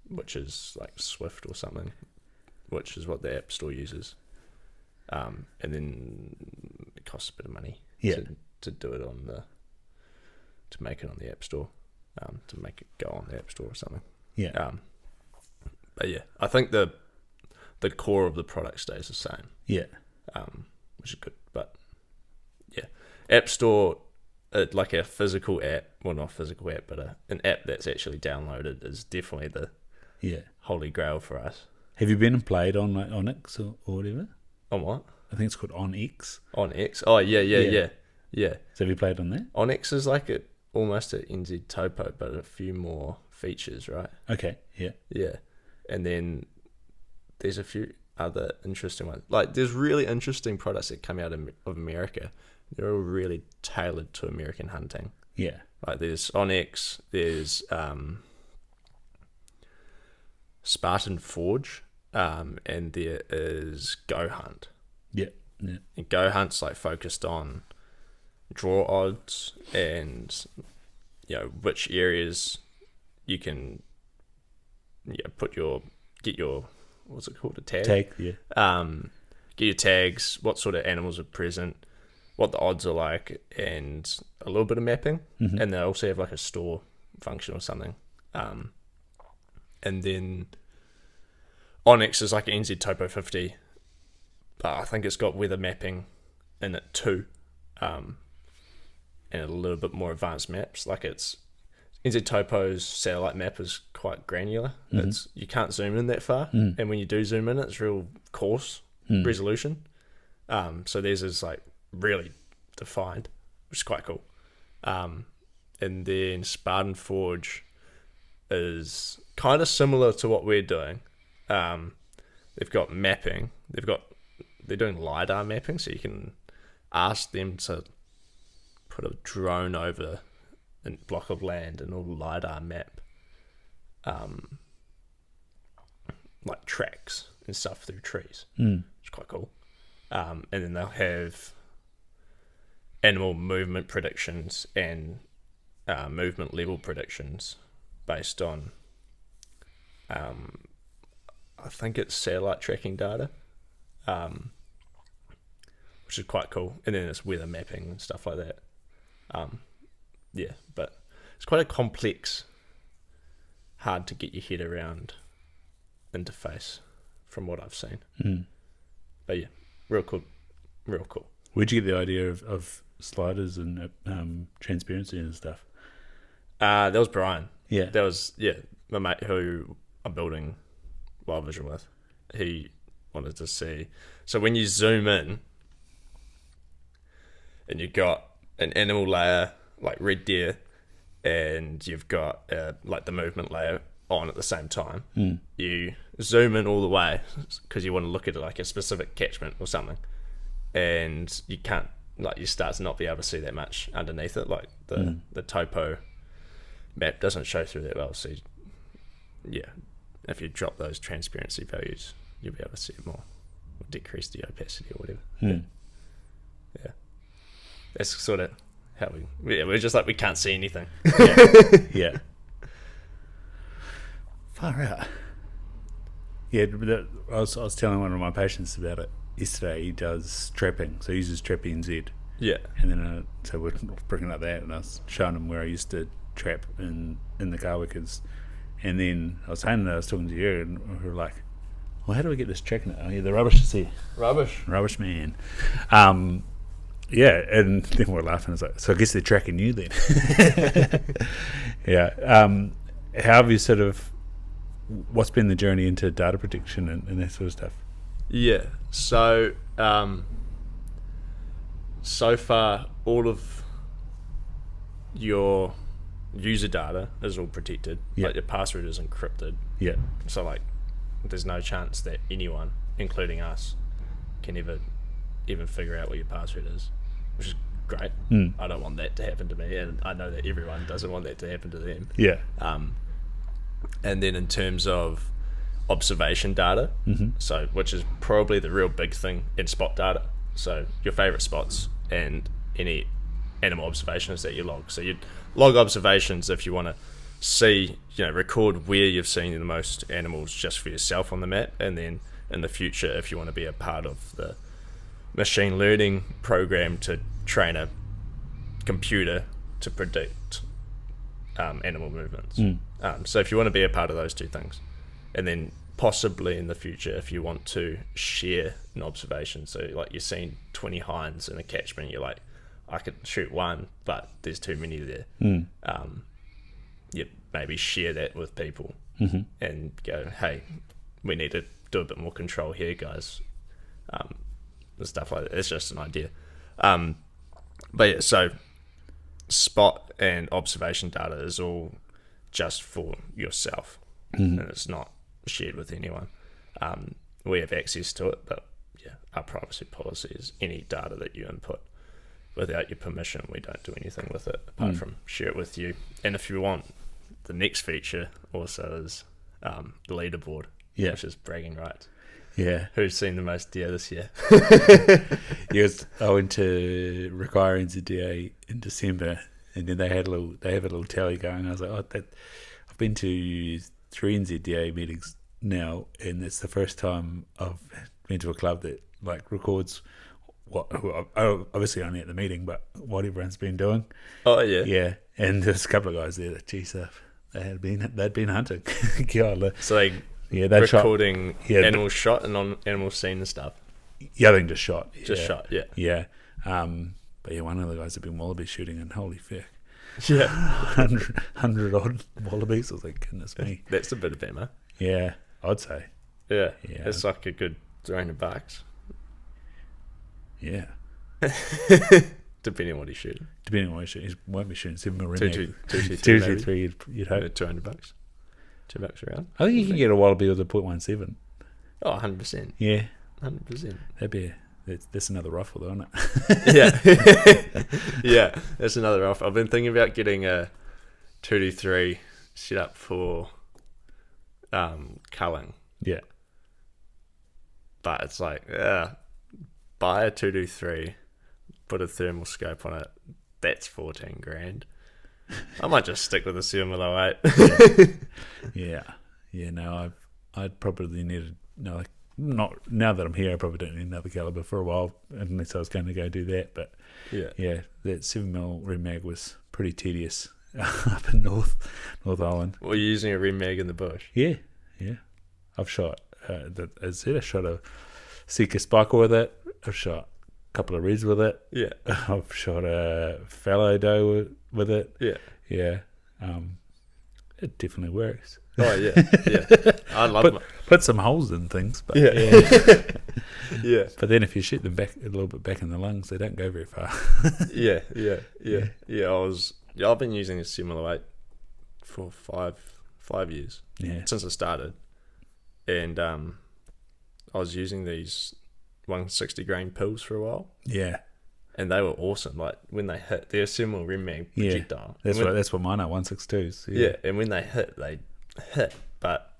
which is like Swift or something, which is what the App Store uses. And then it costs a bit of money to do it to make it on the App Store, to make it go on the App Store or something. Yeah. But yeah, I think the core of the product stays the same. Yeah. Which is good. But yeah, App Store, like a physical app, well, not a physical app, but an app that's actually downloaded is definitely the holy grail for us. Have you been and played on like Onyx or whatever? On what? I think it's called OnX. On X? Oh, yeah. So have you played on that? On X is like almost an NZ topo, but a few more features, right? Okay, yeah. Yeah. And then there's a few other interesting ones. Like, there's really interesting products that come out of America. They're all really tailored to American hunting. Yeah. Like, there's Onyx, there's Spartan Forge, and there is Go Hunt. Yeah. Yeah. And Go Hunt's like focused on draw odds and, you know, which areas you can get your what's it called, a tag? Yeah. Get your tags, what sort of animals are present, what the odds are like, and a little bit of mapping. Mm-hmm. And they also have like a store function or something. And then Onyx is like an NZ Topo 50, but I think it's got weather mapping in it too, and a little bit more advanced maps. Like, it's NZ Topo's satellite map is quite granular. Mm-hmm. You can't zoom in that far, and when you do zoom in, it's real coarse resolution. So theirs is like really defined, which is quite cool. And then Spartan Forge is kind of similar to what we're doing. They've got mapping. They're doing LiDAR mapping, so you can ask them to put a drone over a block of land and all LiDAR map like tracks and stuff through trees. Which is quite cool. And then they'll have animal movement predictions and movement level predictions based on I think it's satellite tracking data, which is quite cool. And then it's weather mapping and stuff like that. Yeah, but it's quite a complex, hard to get your head around interface from what I've seen. But yeah, real cool. Where'd you get the idea of sliders and transparency and stuff? That was Brian. Yeah. That was, my mate who I'm building WildVision with. He wanted to see. So when you zoom in and you've got an animal layer like red deer and you've got like the movement layer on at the same time, you zoom in all the way because you want to look at it like a specific catchment or something, and you can't, like, you start to not be able to see that much underneath it. Like the topo map doesn't show through that well, so if you drop those transparency values, you'll be able to see it more, or decrease the opacity or whatever. Yeah, that's sort of how we're just like, we can't see anything. Yeah. Far out. Yeah, I was telling one of my patients about it yesterday. He does trapping, so he uses Trap NZ. Yeah. And then so we're bringing up that, and I was showing him where I used to trap in the Garwickers. And then I was talking to you, and we were like, well, how do we get this tracking? Oh, yeah, the rubbish is here. Rubbish man. Yeah, and then we're laughing. It's like, so I guess they're tracking you then. Yeah. How have you sort of, what's been the journey into data protection and that sort of stuff? Yeah, so so far all of your user data is all protected. Like, your password is encrypted. Yeah. So like, there's no chance that anyone, including us, can ever even figure out what your password is, which is great. I don't want that to happen to me, and I know that everyone doesn't want that to happen to them. Yeah. And then in terms of observation data, so which is probably the real big thing in spot data. So your favorite spots and any animal observations that you log. So you log observations if you want to see, record where you've seen the most animals just for yourself on the map, and then in the future, if you want to be a part of the machine learning program to train a computer to predict animal movements. So if you want to be a part of those two things, and then possibly in the future, if you want to share an observation, so like you're seeing 20 hinds in a catchment, you're like, I could shoot one, but there's too many there. You maybe share that with people and go, hey, we need to do a bit more control here, guys. And stuff like that. It's just an idea. But yeah, so spot and observation data is all just for yourself, and it's not shared with anyone. We have access to it, but yeah, our privacy policy is any data that you input without your permission, we don't do anything with it apart from share it with you. And if you want, the next feature also is the leaderboard, which is bragging rights. Yeah. Who's seen the most deer this year? Yes, I went to Require NZDA in December, and then they have a little tally going. I was like, I've been to 3 NZDA meetings now, and it's the first time I've been to a club that like records obviously only at the meeting, but what everyone's been doing. Oh yeah, yeah. And there's a couple of guys there that they'd been hunting. God, so they recording animals shot and on animals seen and stuff. Yeah, I think just shot. Shot. Yeah. But yeah, one of the guys had been wallaby shooting, and holy fuck. Yeah, 100 odd wallabies. I was like, goodness me. That's a bit of ammo. Yeah, I'd say. Yeah, it's like a good $300. Yeah. Depending on what he's shooting. He won't be shooting 7mm. 223, you'd hope. $200. $2 around. I think you can get a wallaby with a .17. Oh, 100%. Yeah. 100%. That's another rifle, though, isn't it? Yeah. Yeah, that's another rifle. I've been thinking about getting a 223 set up for culling. Yeah. But it's like, buy a 223, put a thermal scope on it. That's $14,000. I might just stick with a 708. Yeah. No, I'd probably need not now that I'm here. I probably don't need another caliber for a while, unless I was going to go do that. But yeah, that 7mm Red Mag was pretty tedious up in North Island. Were you using a Red Mag in the bush? Yeah. I've shot. I shot a Seeker Spiker with it. I've shot a couple of reds with it. Yeah. I've shot a fallow doe with it. Yeah. It definitely works. Oh yeah. I love put some holes in things, but yeah. But then if you shoot them back a little bit back in the lungs, they don't go very far. Yeah. I've been using a 708 for five years. Yeah. Since I started, and I was using these 160 grain pills for a while. Yeah. And they were awesome. Like when they hit, they're similar Red Mag projectile. That's what mine are, 162s. Yeah, and when they hit, but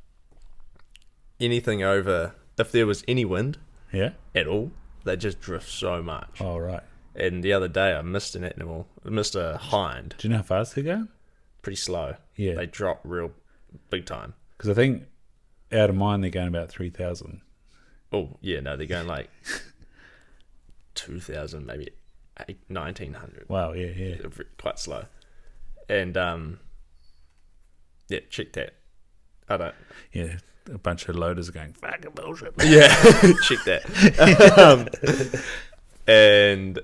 anything over, if there was any wind at all, they just drift so much. Oh, right. And the other day I missed a hind. Do you know how fast they go? Pretty slow. Yeah. They drop real big time. Because I think out of mine they're going about 3,000. Oh, yeah, no, they're going like 2,000, maybe 1,900. Wow, yeah. They're quite slow. And, check that. I don't. Yeah, a bunch of loaders are going, fucking bullshit. Yeah, check that. And,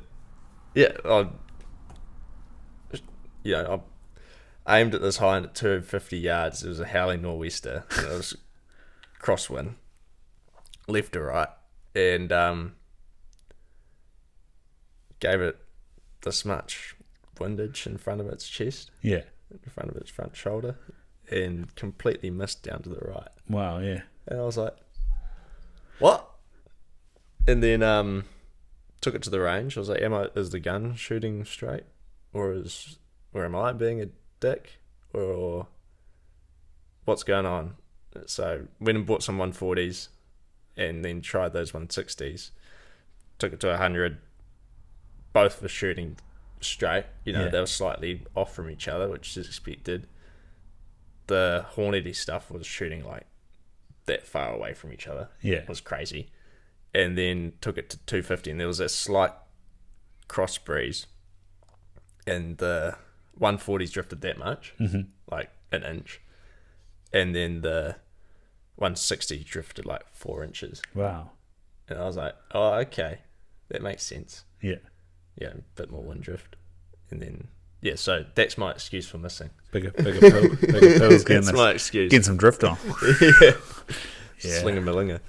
I aimed at this hind at 250 yards. It was a howling nor'wester. And it was crosswind, left to right. And, gave it this much windage in front of its chest. Yeah. In front of its front shoulder. And completely missed down to the right. Wow, yeah. And I was like, what? And then took it to the range. I was like, is the gun shooting straight? Or am I being a dick? Or what's going on? So went and bought some 140s and then tried those 160s. Took it to 100. Both were shooting straight. They were slightly off from each other, which is expected. The Hornety stuff was shooting like that far away from each other. Yeah. It was crazy. And then took it to 250, and there was a slight cross breeze. And the 140s drifted that much, like an inch. And then the 160 drifted like 4 inches. Wow. And I was like, oh, okay. That makes sense. Yeah. Yeah, a bit more wind drift. And then, so that's my excuse for missing. Bigger pills. That's my excuse. Getting some drift on. Yeah. Sling-a-malinga.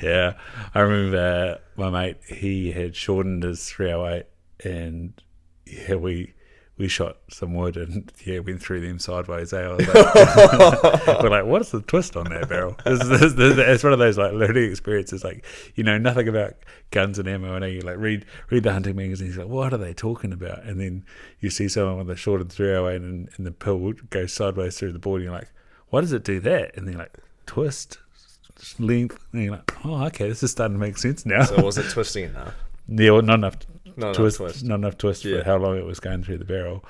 Yeah. I remember my mate, he had shortened his 308 and we shot some wood and went through them sideways. I was like, we're like, what's the twist on that barrel? It's one of those like learning experiences. Like, you know nothing about guns and ammo, and you like read the hunting magazines. Like, what are they talking about? And then you see someone with a shorted 308 and the pill goes sideways through the board, and you're like, why does it do that? And they're like, twist, length, and you're like, oh, okay, this is starting to make sense now. So was it twisting enough? Yeah, well, not enough twist Yeah. for how long it was going through the barrel.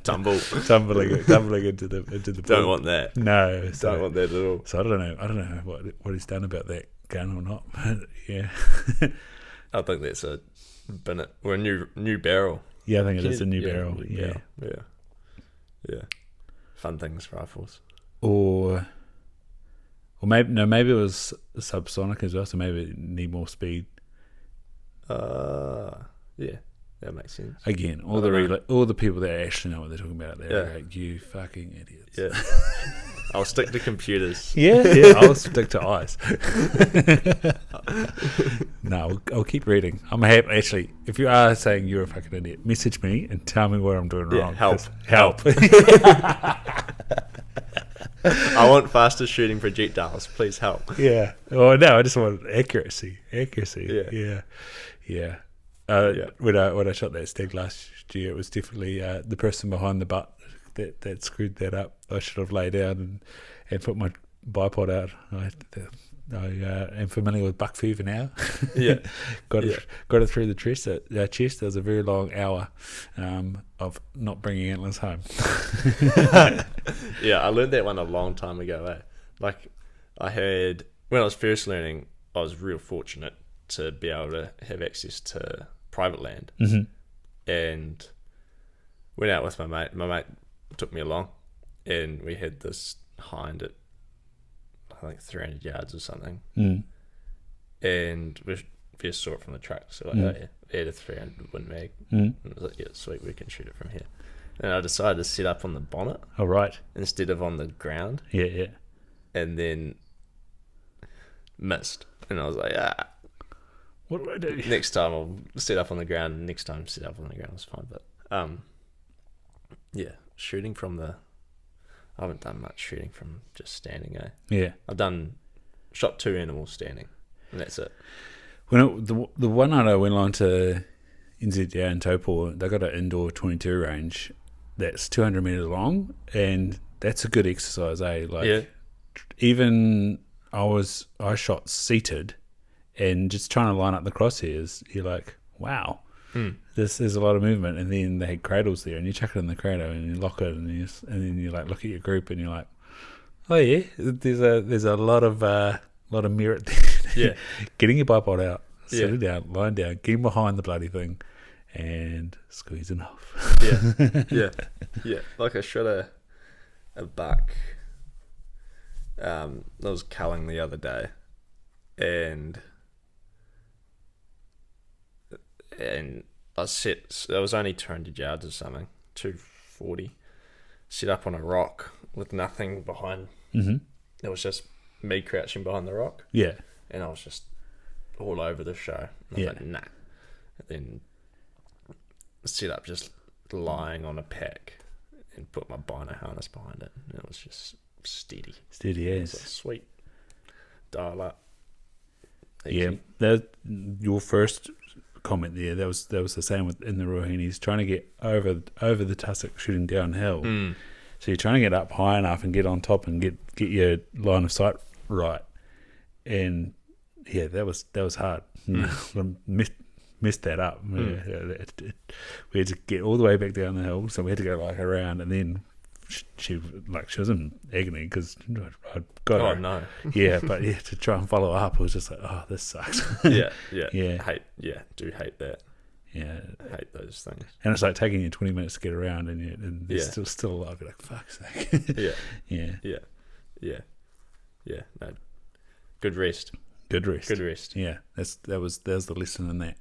tumbling into the Don't pool. want that. No, Don't want that at all. So I don't know what he's done about that gun or not. But yeah, I think that's a new barrel. yeah, I think it is a new barrel. Yeah. Fun things, rifles. Or maybe it was subsonic as well. So maybe it need more speed. Yeah, that makes sense. Again, all the people that actually know what they're talking about, they're like, you fucking idiots. Yeah, I'll stick to computers. Yeah, I'll stick to eyes. No, I'll keep reading. I'm happy. Actually, if you are saying you're a fucking idiot, message me and tell me what I'm doing wrong. Help. I want faster shooting projectiles. Please help. Yeah. Oh no, I just want accuracy. Yeah. When I shot that stag last year, it was definitely the person behind the butt that screwed that up. I should have laid down and put my bipod out. I am familiar with buck fever now. Yeah, got it through the chest. There was a very long hour of not bringing antlers home. Yeah, I learned that one a long time ago. Like when I was first learning, I was real fortunate to be able to have access to private land, and went out with my mate. My mate took me along, and we had this hind at I think 300 yards or something, and we first saw it from the truck. So like, oh yeah, we had a 300 Win Mag, and I was like, yeah, sweet, we can shoot it from here. And I decided to set up on the bonnet, instead of on the ground. Yeah. And then missed, and I was like, what do I do? Next time I'll set up on the ground. Next time set up on the ground was fine, but yeah, shooting from I haven't done much shooting from just standing. Yeah, I've shot 2 animals standing, and that's it. When the one night I went along to NZDA in Taupo, they got an indoor 22 range that's 200 meters long, and that's a good exercise. Even I shot seated, and just trying to line up the crosshairs, you're like, wow, there's a lot of movement. And then they had cradles there, and you chuck it in the cradle and you lock it, and then you like look at your group and you're like, oh yeah, there's a lot of merit there. Yeah, getting your bipod out, sitting down, lying down, getting behind the bloody thing, and squeezing off. Yeah. Like I shot a buck. I was culling the other day, and I was only 200 yards or something, 240, set up on a rock with nothing behind. It was just me crouching behind the rock. Yeah. And I was just all over the show. And I was like, nah. And then set up just lying on a pack and put my bino harness behind it. And it was just steady. Steady as. Like, sweet. Dial up. Easy. Yeah. Your first comment there, that was the same in the Rohinis, trying to get over the tussock shooting downhill. So you're trying to get up high enough and get on top and get your line of sight right. And yeah, that was hard. Missed that up. We had to get all the way back down the hill, so we had to go like around, and then she was in agony because I'd got her. Oh no. Yeah, but to try and follow up, it was just like, oh, this sucks. Yeah. Do hate that. Yeah, hate those things. And it's like taking you 20 minutes to get around, and it's still alive. You're like, fuck's sake. Yeah. No, good rest. Yeah, that was the lesson in that.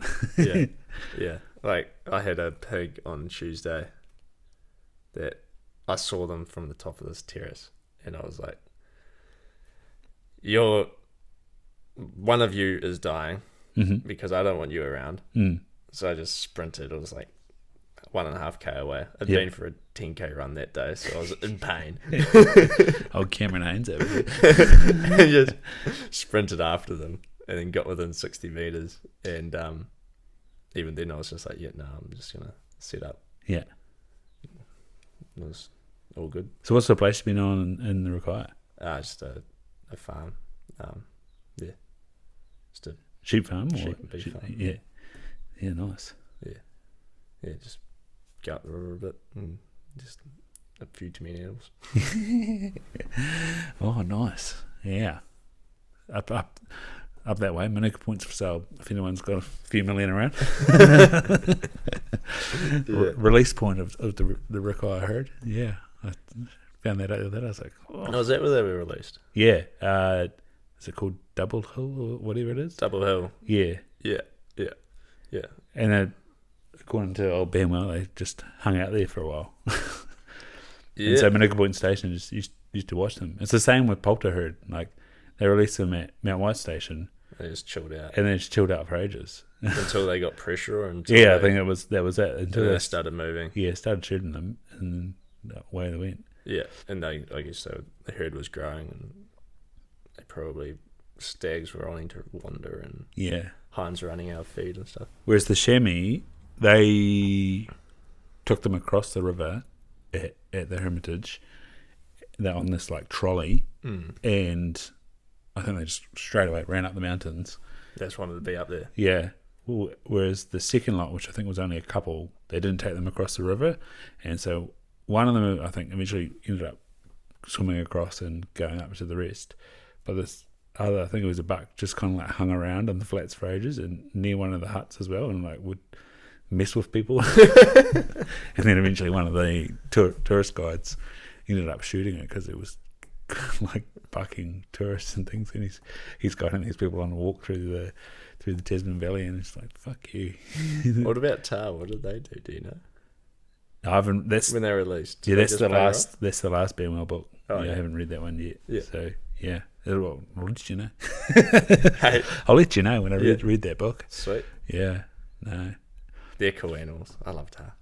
Yeah. Like I had a pig on Tuesday that I saw them from the top of this terrace, and I was like, one of you is dying because I don't want you around, So I just sprinted. It was like 1.5k away. I'd Yep. been for a 10k run that day, so I was in pain. Old Cameron Haynes over there. And just sprinted after them, and then got within 60 meters. And even then, I was just like, "Yeah, no, I'm just gonna set up." Yeah. It was all good. So what's the place you've been on in the Rakaia? Just a farm. Yeah, just a Sheep farm? Or sheep and beef farm. Yeah. Yeah, nice. Yeah, just go up the river a bit and just a few too many animals. Oh, nice. Yeah. Up that way. Manuka Point's for sale if anyone's got a few million around. Release point of the Rakaia, I heard. Yeah. I found that out the other day. I was like, oh. Oh, is that where they were released? Yeah. Is it called Double Hill or whatever it is? Double Hill. Yeah. Yeah. And according to old Benwell, they just hung out there for a while. Yeah. And so Manuka Point Station just used to watch them. It's the same with Poulter Herd. Like, they released them at Mount White Station. They just chilled out. And then just chilled out for ages. Until they got pressure or until Yeah, I think that was it. Until they started moving. Yeah, started shooting them, and then away they went. Yeah, and I guess so. The herd was growing, and they probably stags were wanting to wander, and Yeah. hinds were running out of feed and stuff. Whereas the chamois, they took them across the river at the Hermitage. They're on this like trolley, and I think they just straight away ran up the mountains. They just wanted to be up there. Yeah. Whereas the second lot, which I think was only a couple, they didn't take them across the river, and so one of them, I think, eventually ended up swimming across and going up to the rest. But this other, I think it was a buck, just kind of like hung around on the flats for ages and near one of the huts as well, and like would mess with people. And then eventually one of the tourist guides ended up shooting it because it was like bucking tourists and things, and he's guiding these people on a walk through the Tasman Valley, and it's like, fuck you. What about Tar? What did they do? Do you know? I haven't. That's when they were released. Yeah, that's the last. Off? That's the last Benwell book. Oh, yeah, I haven't read that one yet. Yeah. So yeah, I'll let you know. Hey. I'll let you know when I read that book. Sweet. Yeah. No. They're cool animals. I love Tar.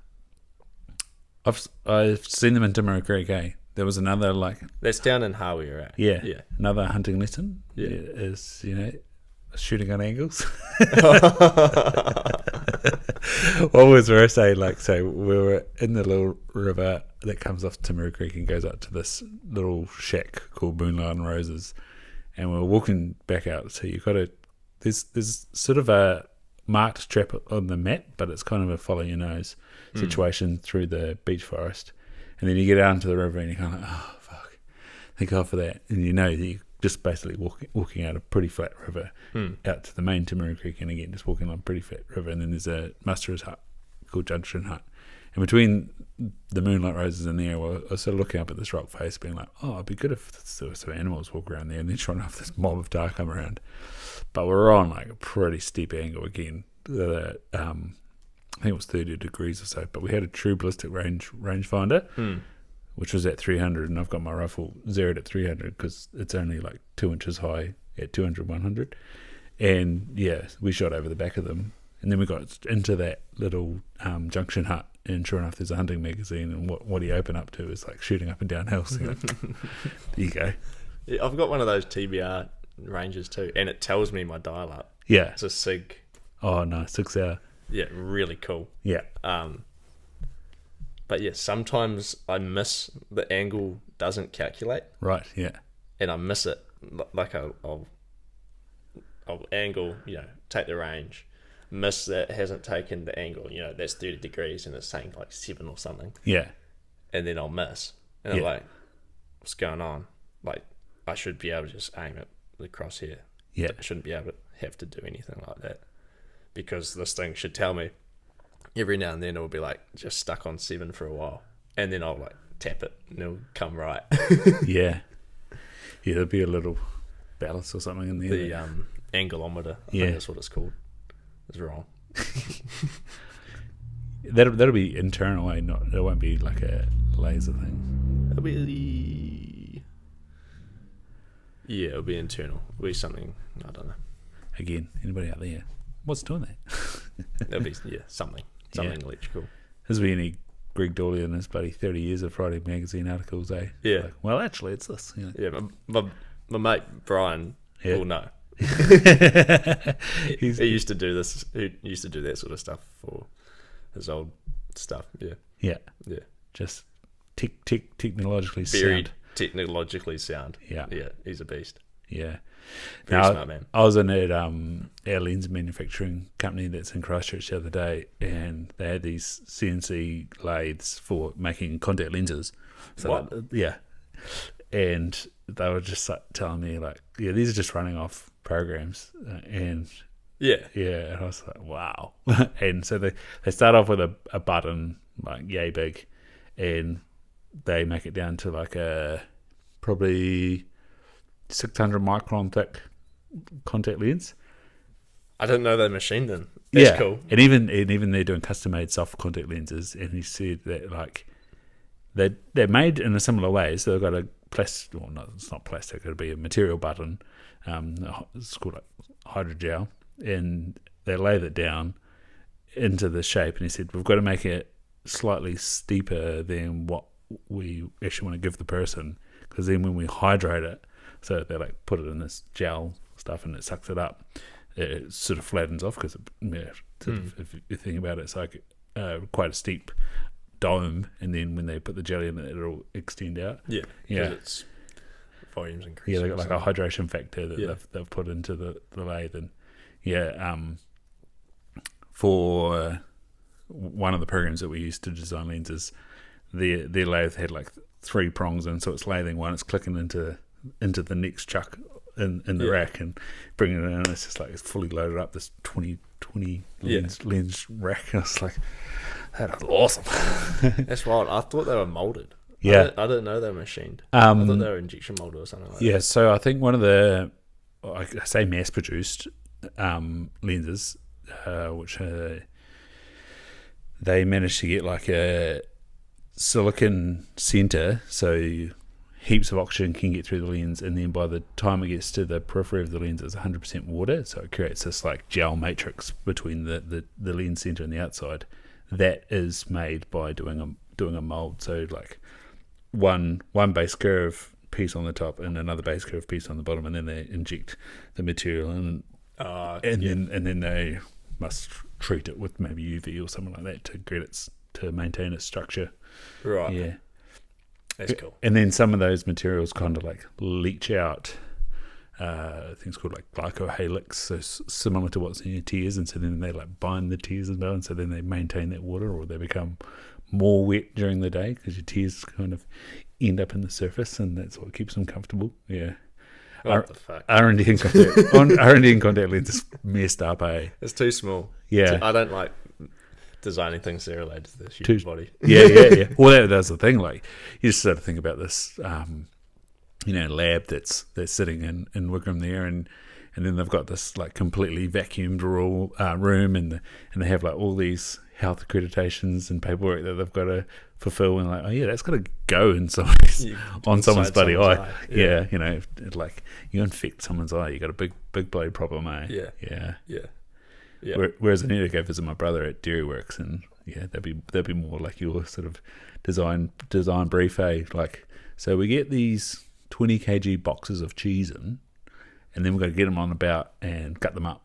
I've seen them in Timaru Creek. There was another like. That's down in Hawi, right? Yeah. Yeah. Another hunting lesson. Yeah. Is shooting on angles. What was where I say, like, so we were in the little river that comes off Timaru Creek and goes up to this little shack called Moonlight and Roses, and we were walking back out. So you got to there's sort of a marked trap on the map, but it's kind of a follow your nose situation through the beech forest, and then you get out into the river and you're kind of like, oh fuck, thank God for that, and you know that you just basically walking out a pretty flat river out to the main Timaru Creek, and again just walking on a pretty flat river, and then there's a musterer's hut called Junction Hut, and between the Moonlight Roses and there, I was sort of looking up at this rock face being like, oh, it'd be good if there were some animals walk around there, and then sure enough this mob of tar come around, but we're on like a pretty steep angle again. I think it was 30 degrees or so, but we had a true ballistic rangefinder, which was at 300, and I've got my rifle zeroed at 300 because it's only like 2 inches high at 200, 100. And yeah, we shot over the back of them, and then we got into that little junction hut, and sure enough, there's a hunting magazine, and what you open up to is like shooting up and down hills. Like, there you go. Yeah, I've got one of those TBR ranges too, and it tells me my dial up. Yeah. It's a SIG. Oh, nice. 6 hour. Yeah, really cool. Yeah. But yeah, sometimes I miss the angle doesn't calculate. Right, yeah. And I miss it. Like I'll angle, take the range, miss that hasn't taken the angle, that's 30 degrees and it's saying like 7 or something. Yeah. And then I'll miss. And I'm like, what's going on? Like, I should be able to just aim it the crosshair. Yeah. I shouldn't be able to have to do anything like that. Because this thing should tell me every now and then it will be like just stuck on 7 for a while, and then I'll like tap it and it'll come right. Yeah, there'll be a little ballast or something in there. The angleometer, I think that's what it's called, is wrong. That'll be internal, it won't be like a laser thing. It'll be it'll be internal. It'll be something, I don't know. Again, anybody out there, what's doing that? That'll be something electrical. Has been any Greg Dawley and his bloody 30 years of Friday magazine articles, eh? Yeah. Like, well, actually, it's this. You know? Yeah, my mate Brian will know. He used to do this. He used to do that sort of stuff for his old stuff. Yeah. Yeah. Yeah. Just technologically Buried, sound. technologically sound. Yeah. Yeah. He's a beast. Yeah. Very smart man. I was in at our lens manufacturing company that's in Christchurch the other day, and they had these CNC lathes for making contact lenses. So What? Yeah. And they were just like telling me, like, yeah, these are just running off programs. And Yeah. and I was like, wow. And so they start off with a button, like, yay big, and they make it down to like a probably 600 micron thick contact lens. I didn't know they machined them. That's cool. And even they're doing custom made soft contact lenses. And he said that like they're made in a similar way. So they've got a plastic, well, no, it's not plastic. It'll be a material button. It's called like hydrogel, and they lathe it down into the shape. And he said we've got to make it slightly steeper than what we actually want to give the person, because then when we hydrate it, so they like put it in this gel stuff and it sucks it up, it sort of flattens off, because if you think about it, it's like quite a steep dome, and then when they put the jelly in it, it'll extend out. Yeah. It's volumes increase. Yeah, they got like a hydration factor that they've put into the lathe, and for one of the programs that we used to design lenses, their lathe had like 3 prongs, and so it's lathing one, it's clicking into the next chuck in the rack and bringing it in, and it's just like it's fully loaded up, this 20 lens rack. And I was like, that was awesome. That's wild. I thought they were molded. Yeah. I didn't know they were machined. I thought they were injection molded or something like that. Yeah, so I think one of the, I say mass produced lenses, which they managed to get like a silicon center, so heaps of oxygen can get through the lens, and then by the time it gets to the periphery of the lens, it's 100% water, so it creates this like gel matrix between the lens center and the outside. That is made by doing a mold, so like one base curve piece on the top and another base curve piece on the bottom, and then they inject the material in, and then they must treat it with maybe UV or something like that to maintain its structure. Right. Yeah. That's cool. And then some of those materials kind of like leach out things called like glycohalix, so similar to what's in your tears, and so then they like bind the tears as well, and so then they maintain that water, or they become more wet during the day because your tears kind of end up in the surface, and that's what keeps them comfortable. Yeah. What the fuck? R&D and contact lenses messed up, eh? It's too small. Yeah. I don't like designing things that are related to the human body. Yeah. Well, that's the thing. Like, you just sort of think about this, lab that's sitting in Wigram there, and then they've got this like completely vacuumed room, and they have like all these health accreditations and paperwork that they've got to fulfill, and like, oh yeah, that's got to go in someone's bloody eye. Yeah, like you infect someone's eye, you got a big bloody problem, eh? Yeah. Whereas I need to go visit my brother at Dairy Works, and that'd be more like your sort of design brief, eh? Like, so we get these 20 kg boxes of cheese in, and then we've got to get them on about and cut them up.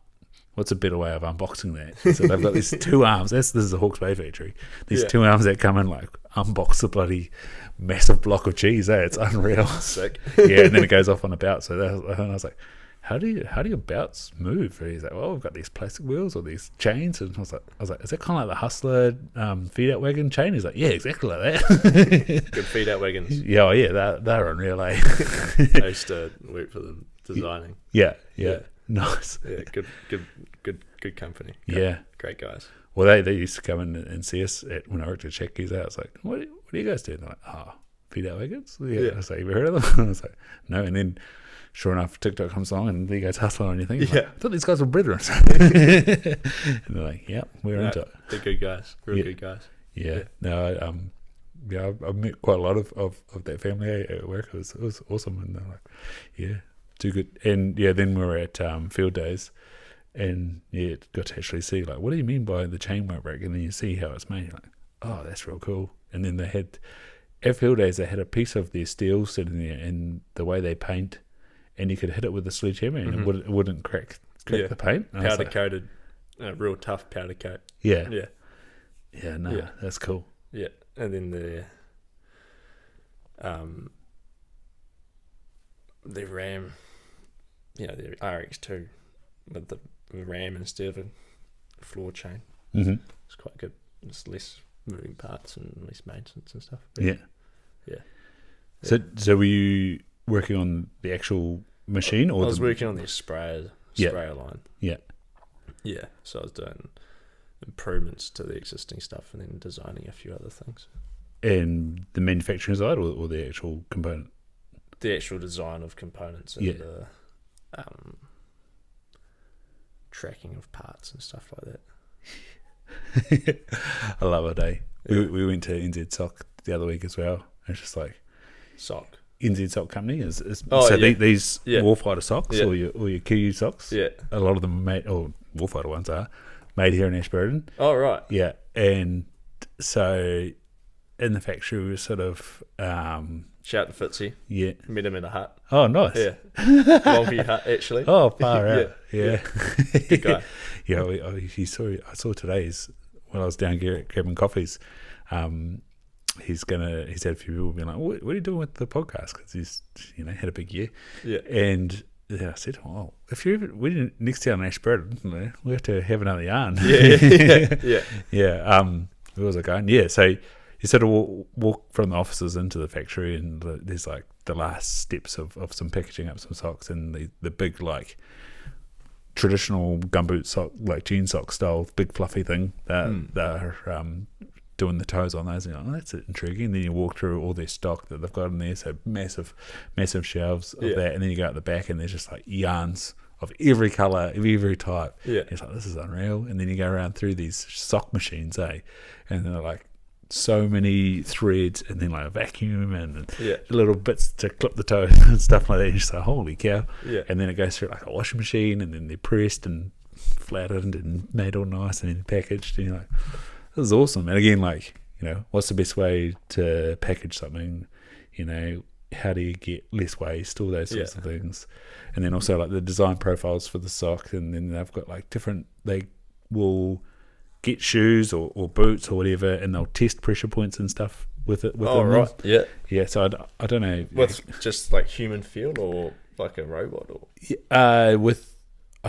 What's a better way of unboxing that? So they've got these 2 arms. This is a Hawke's Bay factory. These 2 arms that come in, like, unbox the bloody massive block of cheese. Eh? It's unreal. Sick. Yeah, and then it goes off on a belt. So and I was like, how do your belts move? And he's like, well, we've got these plastic wheels or these chains. And I was like, is that kind of like the Hustler feed out wagon chain? He's like, yeah, exactly like that. Good feed out wagons. Yeah, they're unreal, eh? I used to work for them designing. Yeah. Nice. Yeah, good company. Great guys. Well, they used to come in and see us when I worked at Checkies. I was like, what do you guys do? And they're like, feed out wagons? Yeah. I was like, have you heard of them? I was like, no. And then sure enough, TikTok comes along and there goes Hustler on your thing. Like, I thought these guys were brethren. And they're like, yeah, we're into it. They're good guys. Good guys. Yeah. No, I've met quite a lot of that family at work. It was awesome. And they're like, yeah, too good. And then we were at field days, And yeah, got to actually see like, what do you mean by the chain won't break? And then you see how it's made. You're like, oh, that's real cool. And then they had at field days, they had a piece of their steel sitting there, and the way they paint, and you could hit it with a sledgehammer, and it wouldn't crack the paint. And powder coated, real tough powder coat. Yeah, yeah, that's cool. Yeah, and then the RAM, the RX2 with the RAM instead of a floor chain. Mm-hmm. It's quite good. It's less moving parts and less maintenance and stuff. Yeah. So were you working on the actual machine, or I was working on the sprayer line. Yeah. So I was doing improvements to the existing stuff and then designing a few other things. And the manufacturing side, or the actual component? The actual design of components and the tracking of parts and stuff like that. I love it, eh? We went to NZ Sock the other week as well. It's just like Sock. NZ Sock Company is these warfighter socks or your Kiwi socks. Yeah, a lot of them are made, or warfighter ones are made here in Ashburton. Oh right. Yeah, and so in the factory we were sort of shout to Fitzy. Yeah, met him in a hut. Oh, nice. Yeah, Wonky hut actually. Oh, far out. Yeah. Good guy. Yeah, I saw today's when I was down grabbing coffees. He's had a few people being like, what are you doing with the podcast? Because he's had a big year. Yeah. And I said, well, if you're we're next town in Ashburton, we have to have another yarn. Yeah. Where was I going? Yeah, so you sort of walk from the offices into the factory, and there's like the last steps of some packaging up some socks, and the big like traditional gumboot sock, like jean sock style, big fluffy thing that they're doing the toes on those, and you're like, oh, that's intriguing. And then you walk through all their stock that they've got in there, so massive shelves of that, and then you go out the back and there's just like yarns of every colour, of every type. Yeah. It's like, this is unreal. And then you go around through these sock machines, and they're like so many threads, and then like a vacuum and little bits to clip the toes and stuff like that. You just like, holy cow. Yeah. And then it goes through like a washing machine, and then they're pressed and flattened and made all nice and then packaged, and you're like, this is awesome. And again, like, what's the best way to package something? How do you get less waste? All those sorts of things. And then also like the design profiles for the sock, and then they've got like they will get shoes or boots or whatever, and they'll test pressure points and stuff with it. Oh, right. Yeah. Yeah. So I don't know. With just like human feel or like a robot or? I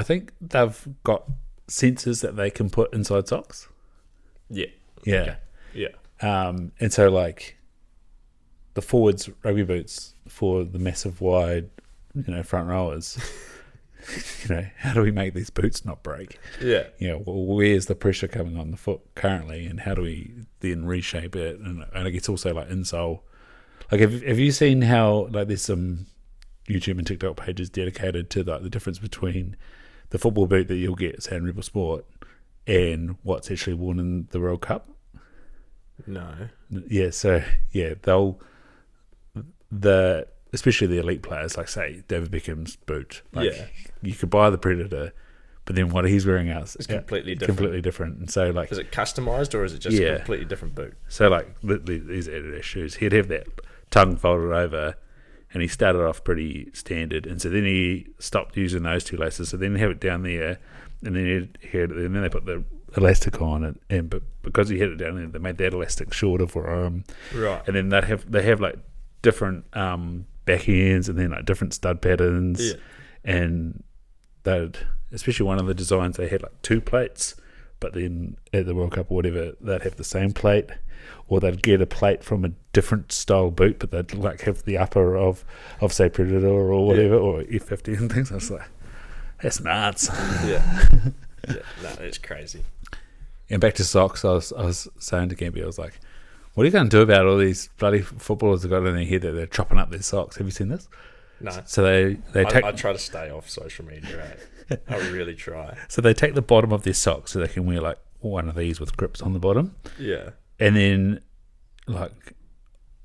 think they've got sensors that they can put inside socks. Yeah. Yeah. Okay. Yeah. And so like the forwards rugby boots for the massive wide, front rowers, how do we make these boots not break? Yeah. Where's the pressure coming on the foot currently, and how do we then reshape it? And I guess also like insole. Like have you seen how like there's some YouTube and TikTok pages dedicated to like the difference between the football boot that you'll get, say in Rebel Sport, and what's actually worn in the World Cup? No. Yeah, so especially the elite players, like say David Beckham's boot. Like, you could buy the Predator, but then what he's wearing out is completely different. And so like, is it customized or is it just a completely different boot? So like these Adidas shoes, he'd have that tongue folded over, and he started off pretty standard, and so then he stopped using those two laces. So then he had it down there, and then then they put the elastic on it, but because he had it down there, they made that elastic shorter for him. Right. And then they have like different back ends, and then like different stud patterns. Yeah. And they'd, especially one of the designs, they had like two plates, but then at the World Cup or whatever, they'd have the same plate, or they'd get a plate from a different style boot, but they'd like have the upper of say Predator or whatever, or F50 and things. I was like, that's nuts. Yeah. No, it's crazy. And back to socks, I was saying to Gambia, I was like, what are you going to do about all these bloody footballers that got in their head that they're chopping up their socks? Have you seen this? No. So they take. I try to stay off social media. Right? I really try. So they take the bottom of their socks so they can wear like one of these with grips on the bottom. Yeah. And then, like,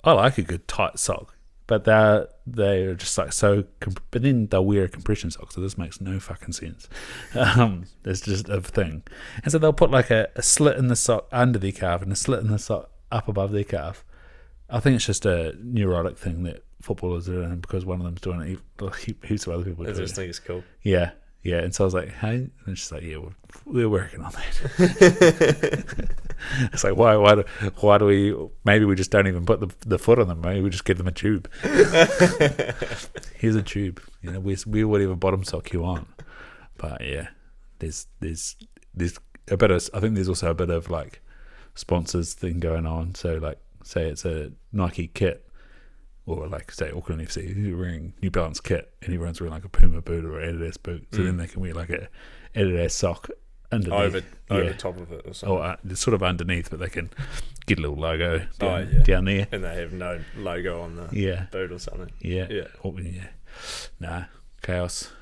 I like a good tight sock, But they're just like so. But then they'll wear a compression sock, so this makes no fucking sense. It's just a thing, and so they'll put like a slit in the sock under their calf and a slit in the sock up above their calf. I think it's just a neurotic thing that footballers are doing because one of them's doing it. Heaps of other people do it. I just think it's cool. Yeah. And so I was like, hey, and she's like, yeah, we're working on that. It's like, why do we? Maybe we just don't even put the foot on them. Maybe we just give them a tube. Here's a tube. We whatever bottom sock you want. But yeah, there's a bit of. I think there's also a bit of like sponsors thing going on. So like, say it's a Nike kit. Or like say Auckland FC, you're wearing New Balance kit and everyone's wearing like a Puma boot or Adidas boot, so then they can wear like a Adidas sock underneath, over top of it or something. Or it's sort of underneath, but they can get a little logo down there, and they have no logo on the boot or something. Yeah. Nah, chaos.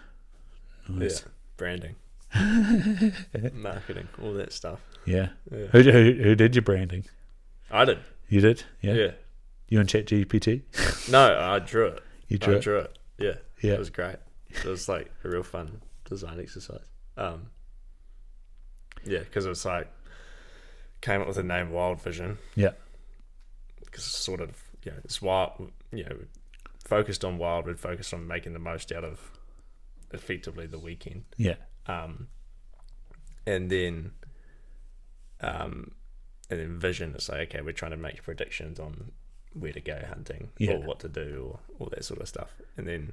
Nice. Yeah, branding, marketing, all that stuff. Yeah. Who did your branding? I did. You did? Yeah. You on ChatGPT? No, I drew it. You drew it? Yeah. It was great. It was like a real fun design exercise. Because it was like, came up with the name WildVision. Yeah. Because it's sort of, it's wild, focused on wild, we'd focused on making the most out of effectively the weekend. Yeah. And then vision is like, okay, we're trying to make predictions on where to go hunting or what to do or all that sort of stuff. And then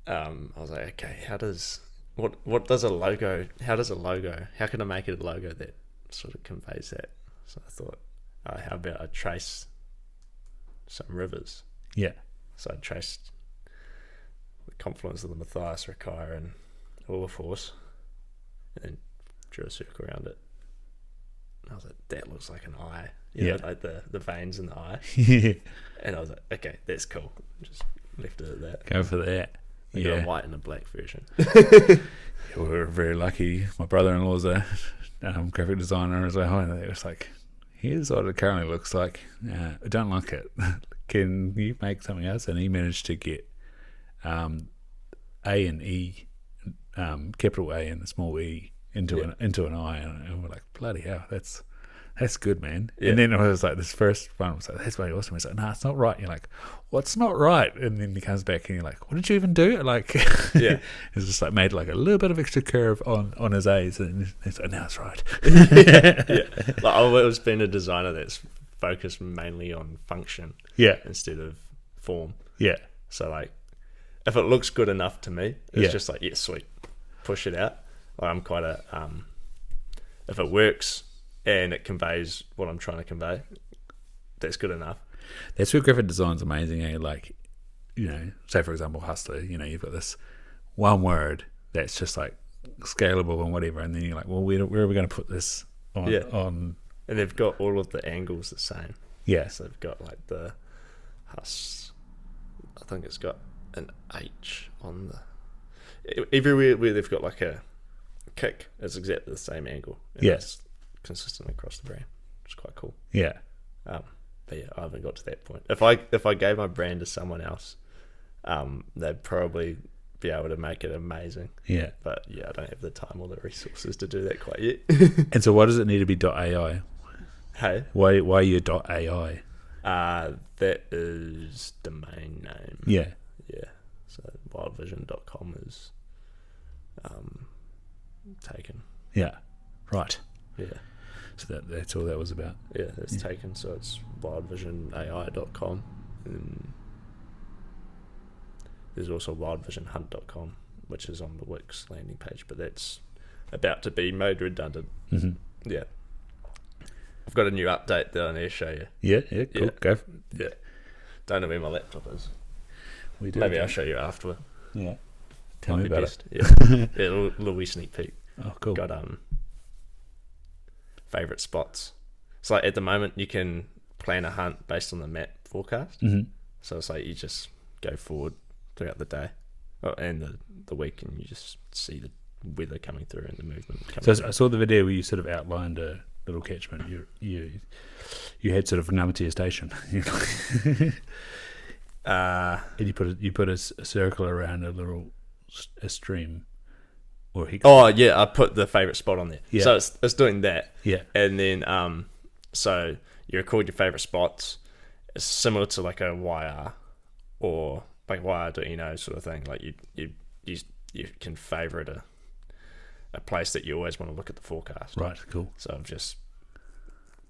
I was like, okay, how can I make it a logo that sort of conveys that? So I thought, how about I trace some rivers? Yeah. So I traced the confluence of the Matthias, Rakaya and Wilberforce and then drew a circle around it. And I was like, that looks like an eye. You know, like the veins in the eye. And I was like, okay, that's cool. Just left it at that. Go for that. I got a white and a black version. We were very lucky. My brother-in-law's a graphic designer as well. And it was like, here's what it currently looks like. I don't like it. Can you make something else? And he managed to get A and E, capital A and a small E into an eye, and we're like, bloody hell, that's good, man. And then it was like this first one was like, that's really awesome. He's like, nah, it's not right. And you're like, what's not right? And then he comes back and you're like, what did you even do? Like, it's just like made like a little bit of extra curve on his A's, and he's like, now it's right. Like, I've always been a designer that's focused mainly on function, instead of form. Yeah. So like, if it looks good enough to me, it's just like, sweet, push it out. I'm quite a if it works and it conveys what I'm trying to convey, that's good enough. That's where graphic design's amazing. Like, say for example, Hustler. You've got this one word that's just like scalable and whatever, and then you're like, well, where are we going to put this on? On, and they've got all of the angles the same. Yeah. So they've got like the Hus. I think it's got an H on the everywhere where they've got like a kick, it's exactly the same angle. It's consistent across the brand, which is quite cool. Yeah. But I haven't got to that point. If I gave my brand to someone else, they'd probably be able to make it amazing. Yeah. But I don't have the time or the resources to do that quite yet. And so why does it need to be .ai? Hey? Why are you .ai? That is domain name. Yeah. Yeah. So wildvision.com is taken. Yeah. Right. Yeah. So that's all that was about. Yeah, that's taken. So it's wildvisionai.com. And there's also wildvisionhunt.com, which is on the Wix landing page, but that's about to be made redundant. Mm-hmm. Yeah. I've got a new update that I need to show you. Yeah, cool. Go. Yeah. Don't know where my laptop is. We do. Maybe I'll show you afterward. Yeah. Tell me about it. Yeah. Yeah, a little wee sneak peek. Oh, cool. Got favourite spots. So like at the moment you can plan a hunt based on the map forecast. Mm-hmm. So it's like you just go forward throughout the day and the week, and you just see the weather coming through and the movement coming through. I saw the video where you sort of outlined a little catchment. You had sort of Ngamatea Station. And you put a circle around a stream, or yeah, I put the favorite spot on there. Yeah. So it's doing that. Yeah. And then so you record your favorite spots. It's similar to like a YR or like YR.ino sort of thing. Like you can favorite a place that you always want to look at the forecast. Right. Cool. So I've just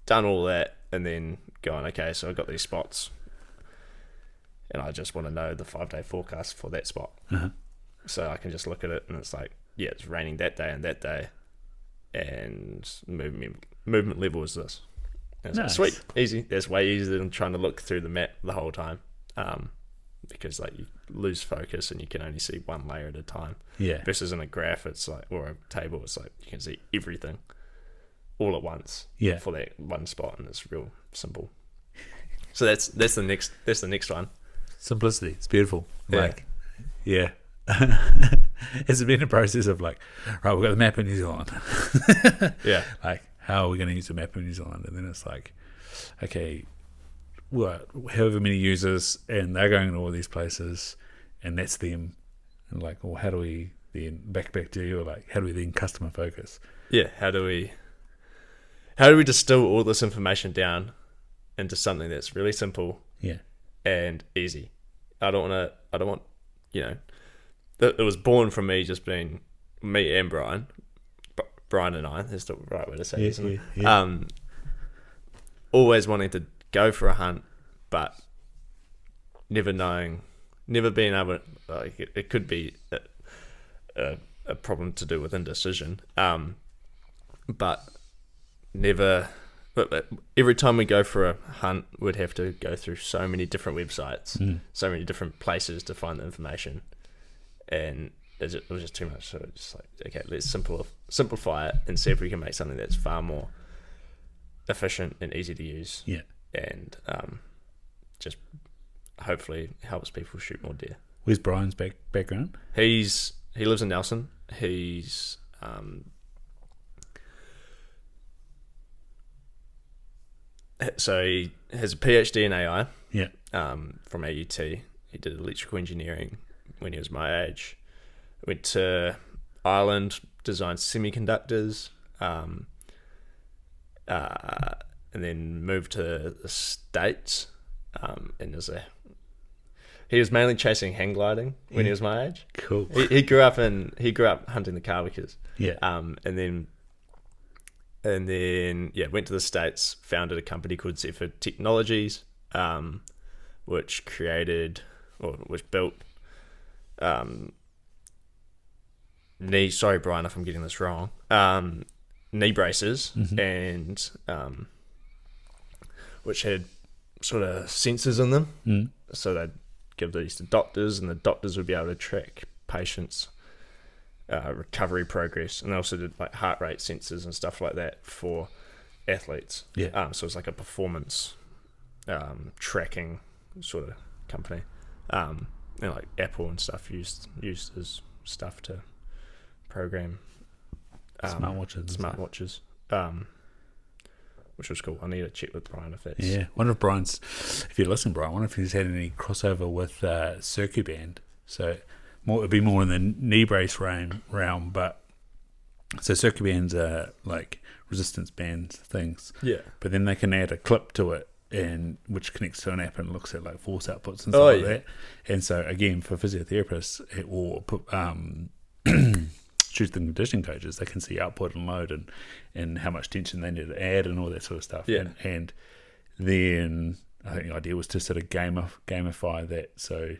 done all that and then going, okay, so I've got these spots and I just want to know the 5-day forecast for that spot. Uh-huh. So I can just look at it and it's like, yeah, it's raining that day and that day, and movement level is this. And it's Nice. like, sweet, easy. That's way easier than trying to look through the map the whole time, because like you lose focus and you can only see one layer at a time. Yeah. Versus in a graph, it's like, or a table, it's like you can see everything all at once. Yeah. For that one spot, and it's real simple. So that's the next one. Simplicity. It's beautiful. Yeah. Like, yeah. It's been a process of like, right, we've got the map in New Zealand. Yeah. Like, how are we going to use the map in New Zealand? And then it's like, okay, well, however many users, and they're going to all these places, and that's them. And like, well, how do we then back to you? Or like, how do we then customer focus? Yeah. How do we distill all this information down into something that's really simple, Yeah. and easy? I don't want, it was born from me just being me and Brian and I, that's the right way to say it, isn't it? Yeah. Always wanting to go for a hunt, but never being able, like, it could be a problem to do with indecision, but every time we go for a hunt, we'd have to go through so many different websites, so many different places to find the information, and it was just too much. So just like, okay, let's simplify it and see if we can make something that's far more efficient and easy to use. Yeah. And just hopefully helps people shoot more deer. Where's Brian's background? He lives in Nelson. He's so he has a PhD in AI. Yeah. From AUT. He did electrical engineering when he was my age. Went to Ireland, designed semiconductors, and then moved to the States. And he was mainly chasing hang gliding when he was my age. Cool. He grew up hunting the carvacers. Yeah. And then went to the States, founded a company called Zephyr Technologies, which built sorry Brian if I'm getting this wrong, knee braces, and which had sort of sensors in them, so they'd give these to doctors, and the doctors would be able to track patients' recovery progress, and they also did like heart rate sensors and stuff like that for athletes. Yeah. So it's like a performance tracking sort of company, and like Apple and stuff used his stuff to program smartwatches, which was cool. I need to check with Brian if that's... Yeah. Wonder if you're listening, Brian, I wonder if he's had any crossover with Circuband. So it'd be more in the knee brace realm, but so Circuband's are like resistance bands things. Yeah. But then they can add a clip to it, and which connects to an app and looks at like force outputs and stuff like that. And so again, for physiotherapists, it will put strength and conditioning coaches, they can see output and load and how much tension they need to add and all that sort of stuff. Yeah. And then I think the idea was to sort of gamify that. So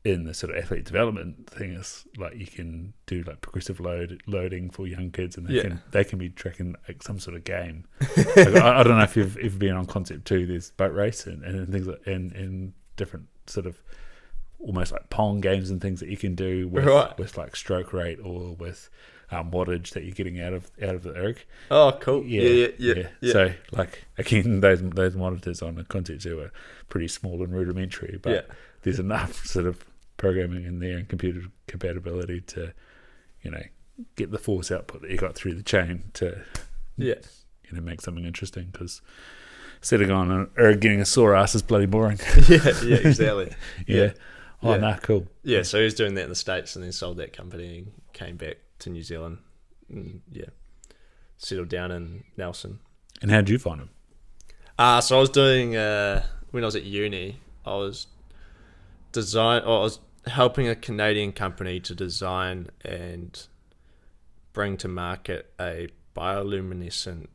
in the sort of athlete development thing is like you can do like progressive loading for young kids, and they can be tracking like some sort of game. Like, I don't know if you've ever been on Concept 2. There's boat race and things like and different sort of almost like pong games and things that you can do with like stroke rate or with wattage that you're getting out of the erg. Oh, cool. Yeah. So like again, those monitors on the Concept 2 are pretty small and rudimentary, but there's enough sort of programming in there and computer compatibility to, get the force output that you got through the chain to, make something interesting. Because Instead of going or getting a sore ass is bloody boring. Yeah, exactly. Yeah. Oh, Yeah. nah, cool. Yeah, so he was doing that in the States and then sold that company and came back to New Zealand. And, settled down in Nelson. And how did you find him? So I was doing, when I was at uni, I was helping a Canadian company to design and bring to market a bioluminescent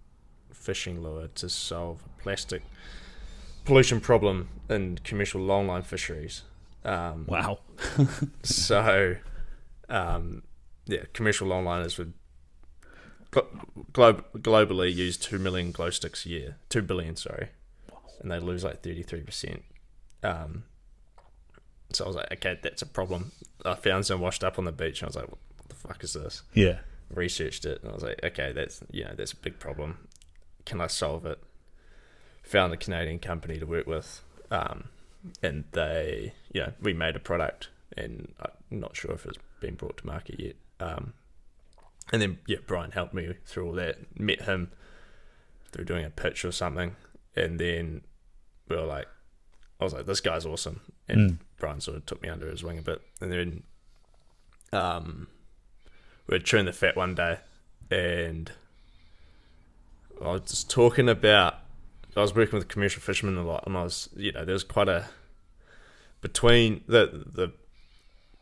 fishing lure to solve a plastic pollution problem in commercial longline fisheries. Wow. So, commercial longliners would globally use 2 million glow sticks a year. 2 billion, sorry. And they lose like 33%. So I was like, okay, that's a problem. I found some washed up on the beach and I was like, what the fuck is this? Yeah. Researched it and I was like, okay, that's a big problem. Can I solve it? Found a Canadian company to work with. And they, we made a product and I'm not sure if it's been brought to market yet. And then, Brian helped me through all that. Met him through doing a pitch or something. And then I was like, this guy's awesome. And Brian sort of took me under his wing a bit. And then we were chewing the fat one day. And I was just talking about, I was working with commercial fishermen a lot. And I was, there's quite a, between the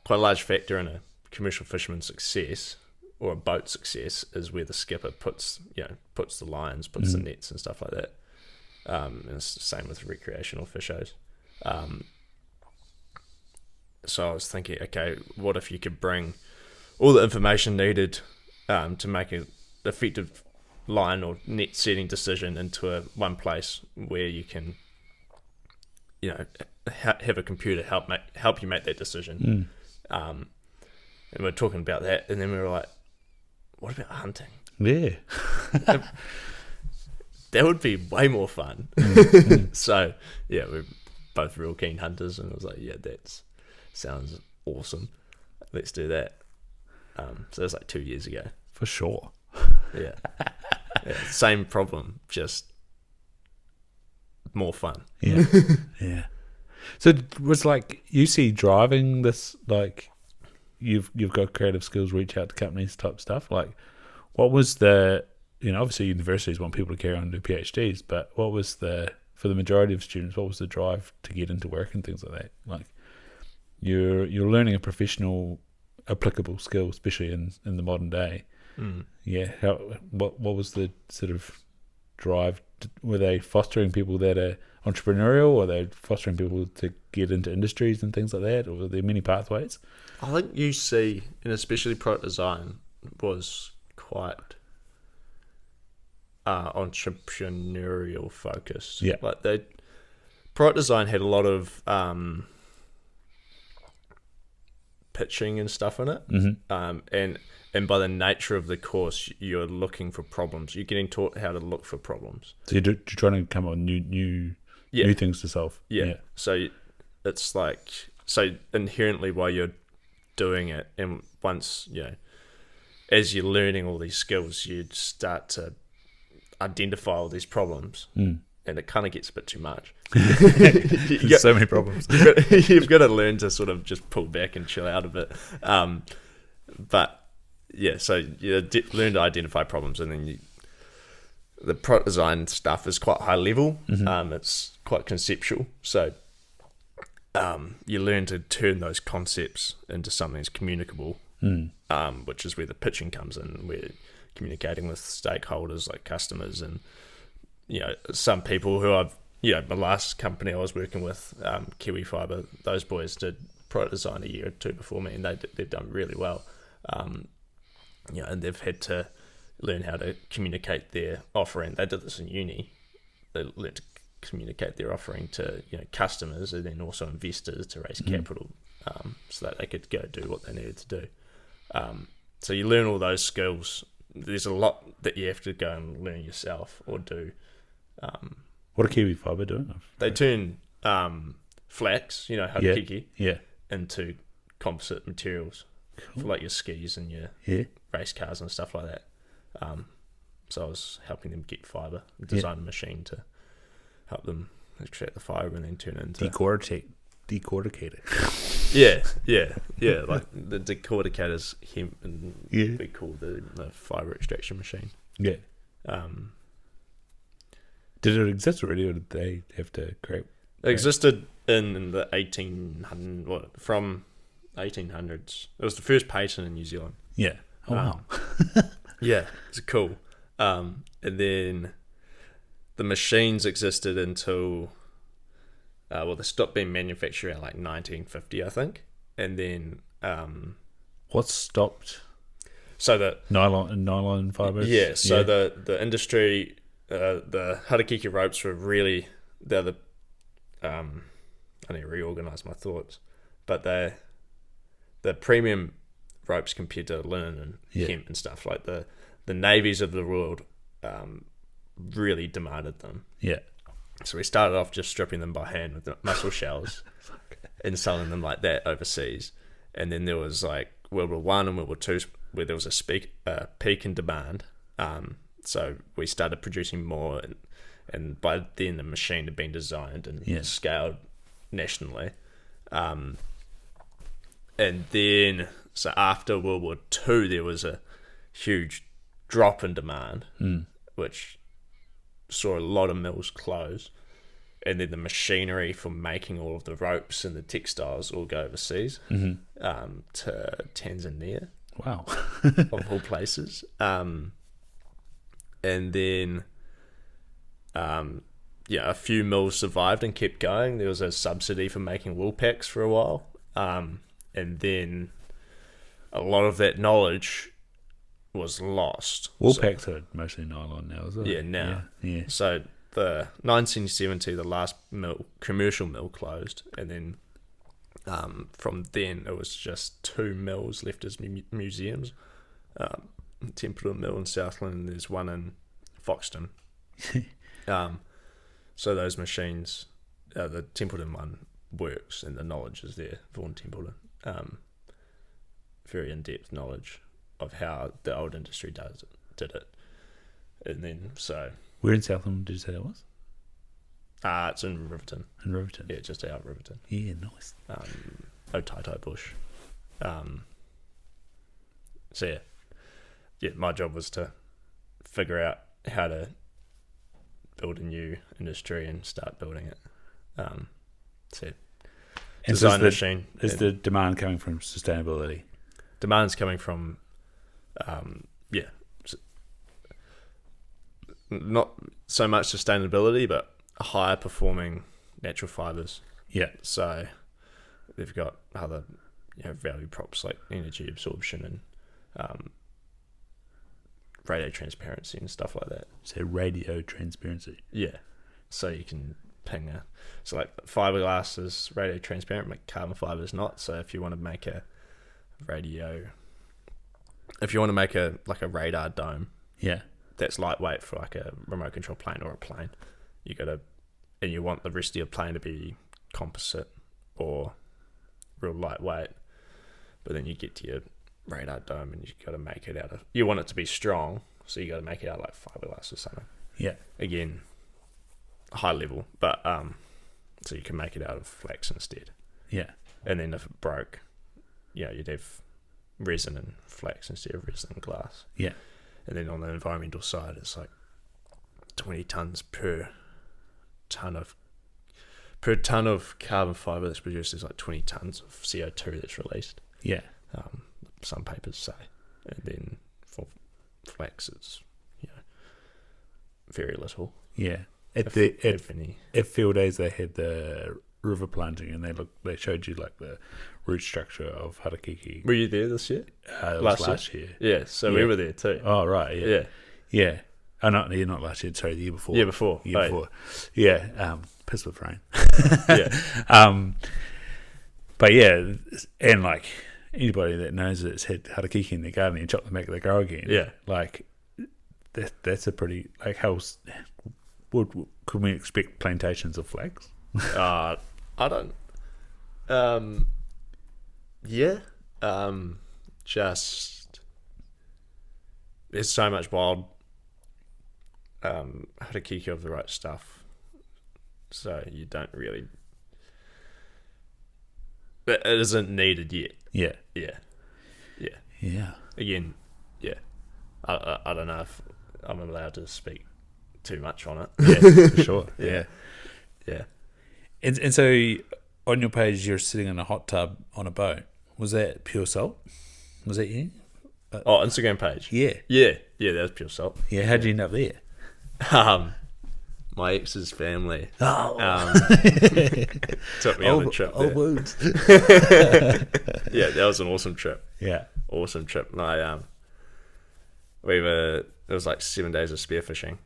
quite a large factor in a commercial fisherman's success or a boat success is where the skipper puts the lines, puts the nets and stuff like that. And it's the same with recreational fishers. So I was thinking, okay, what if you could bring all the information needed to make an effective line or net setting decision into one place where you can, have a computer help you make that decision. And we were talking about that, and then we were like, what about hunting? Yeah. That would be way more fun. So, we're both real keen hunters, and I was like, that sounds awesome. Let's do that. So that was like 2 years ago. For sure. Yeah. Same problem, just more fun. Yeah. Yeah. So it was like you see driving this, like you've got creative skills, reach out to companies type stuff. Like what was the, obviously universities want people to carry on and do PhDs, but what was for the majority of students, what was the drive to get into work and things like that? Like you're learning a professional applicable skill, especially in the modern day. Yeah. What was the sort of drive? Were they fostering people that are entrepreneurial, or they fostering people to get into industries and things like that, or were there many pathways? I think UC, and especially product design, was quite entrepreneurial focused. Yeah. Like product design had a lot of pitching and stuff in it. And by the nature of the course, you're looking for problems. You're getting taught how to look for problems. So you're trying to come up with new things to solve. Yeah. So it's like, inherently while you're doing it, and once, as you're learning all these skills, you start to identify all these problems. And it kind of gets a bit too much. So many problems. You've got to learn to sort of just pull back and chill out a bit. But so you learn to identify problems, and then the product design stuff is quite high level. It's quite conceptual. So you learn to turn those concepts into something that's communicable, which is where the pitching comes in. We're communicating with stakeholders like customers and some people who I've my last company I was working with, Kiwi Fibre, those boys did product design a year or two before me, and they've done really well. And they've had to learn how to communicate their offering. They did this in uni. They learned to communicate their offering to customers and then also investors to raise capital, so that they could go do what they needed to do. So you learn all those skills. There's a lot that you have to go and learn yourself or do. What are Kiwi Fibre doing? They turn flax, harakiki, into composite materials. Cool. For like your skis and your race cars and stuff like that. So I was helping them get fibre, design a machine to help them extract the fibre and then turn it into decorticator. Yeah. Like the decorticator's hemp, and we call the fibre extraction machine. Yeah. Did it exist already, or did they have to create? It existed in the from 1800s. It was the first patent in New Zealand. Yeah. Oh wow. Yeah, it's cool. And then the machines existed until they stopped being manufactured in like 1950, I think. And then what stopped? So the nylon fibers. Yeah. So the industry, the harakeke ropes were really I need to reorganize my thoughts, but the premium ropes compared to linen and hemp and stuff, like the navies of the world really demanded them. Yeah. So we started off just stripping them by hand with the mussel shells and selling them like that overseas. And then there was like World War One and World War Two, where there was a peak in demand. So we started producing more, and by then the machine had been designed and scaled nationally. And then, so after World War Two, there was a huge drop in demand, which saw a lot of mills close. And then the machinery for making all of the ropes and the textiles all go overseas to Tanzania. Wow. Of all places. And then a few mills survived and kept going. There was a subsidy for making wool packs for a while. And then a lot of that knowledge was lost. Wool packs are mostly nylon now, is it? Yeah, now. Yeah. So the 1970, the last commercial mill closed, and then from then it was just 2 mills left as museums. Templeton Mill in Southland, and there's one in Foxton. So those machines, the Templeton one works, and the knowledge is there. Vaughan Templeton, very in-depth knowledge of how the old industry did it, and then so. Where in Southland did you say that was? It's in Riverton. In Riverton? Yeah, just out of Riverton. Yeah, nice. Otaito Bush. So yeah, my job was to figure out how to build a new industry and start building it. Design a machine. Is the demand coming from sustainability? Demand's coming from, not so much sustainability, but higher performing natural fibers. Yeah. So they've got other value props like energy absorption and radio transparency and stuff like that. So radio transparency. Yeah. So you can ping so like fiberglass is radio transparent, but carbon fiber is not. So if you want to make a radar dome, that's lightweight for like a remote control plane or a plane, and you want the rest of your plane to be composite or real lightweight, but then you get to your radar dome and you want it to be strong, so you got to make it out like fiberglass or something. Yeah. Again, high level, but so you can make it out of flax instead. Yeah. And then if it broke, you'd have resin and flax instead of resin and glass. Yeah. And then on the environmental side, it's like 20 tons per ton of carbon fiber that's produced. Is like 20 tons of CO2 that's released. Yeah. Some papers say. And then for flax, it's very little. Yeah. At Field Days, they had the river planting, and they showed you like the root structure of harakeke. Were you there this year? It was last year. Yeah, so we were there too. Oh right, yeah. Yeah. Oh, not last year. Sorry, the year before. Year before. Yeah. Pissed with rain. Yeah. But yeah, and like anybody that knows that's had harakeke in their garden and chopped them back, they grow again. Yeah. Like that's a pretty like how. Could we expect plantations of flax? I don't. Yeah. Just there's so much wild harakeke of the right stuff so you don't really. But it isn't needed yet. Yeah. Again, yeah. I don't know if I'm allowed to speak too much on it. Yeah, for sure. Yeah. And so on your page, you're sitting in a hot tub on a boat. Was that pure salt? Was that you? Instagram page. Yeah. That was pure salt. Yeah, how'd you end up there? My ex's family Oh. took me on a trip there. wounds. Yeah, that was an awesome trip. Yeah. Awesome trip. And it was like 7 days of spearfishing.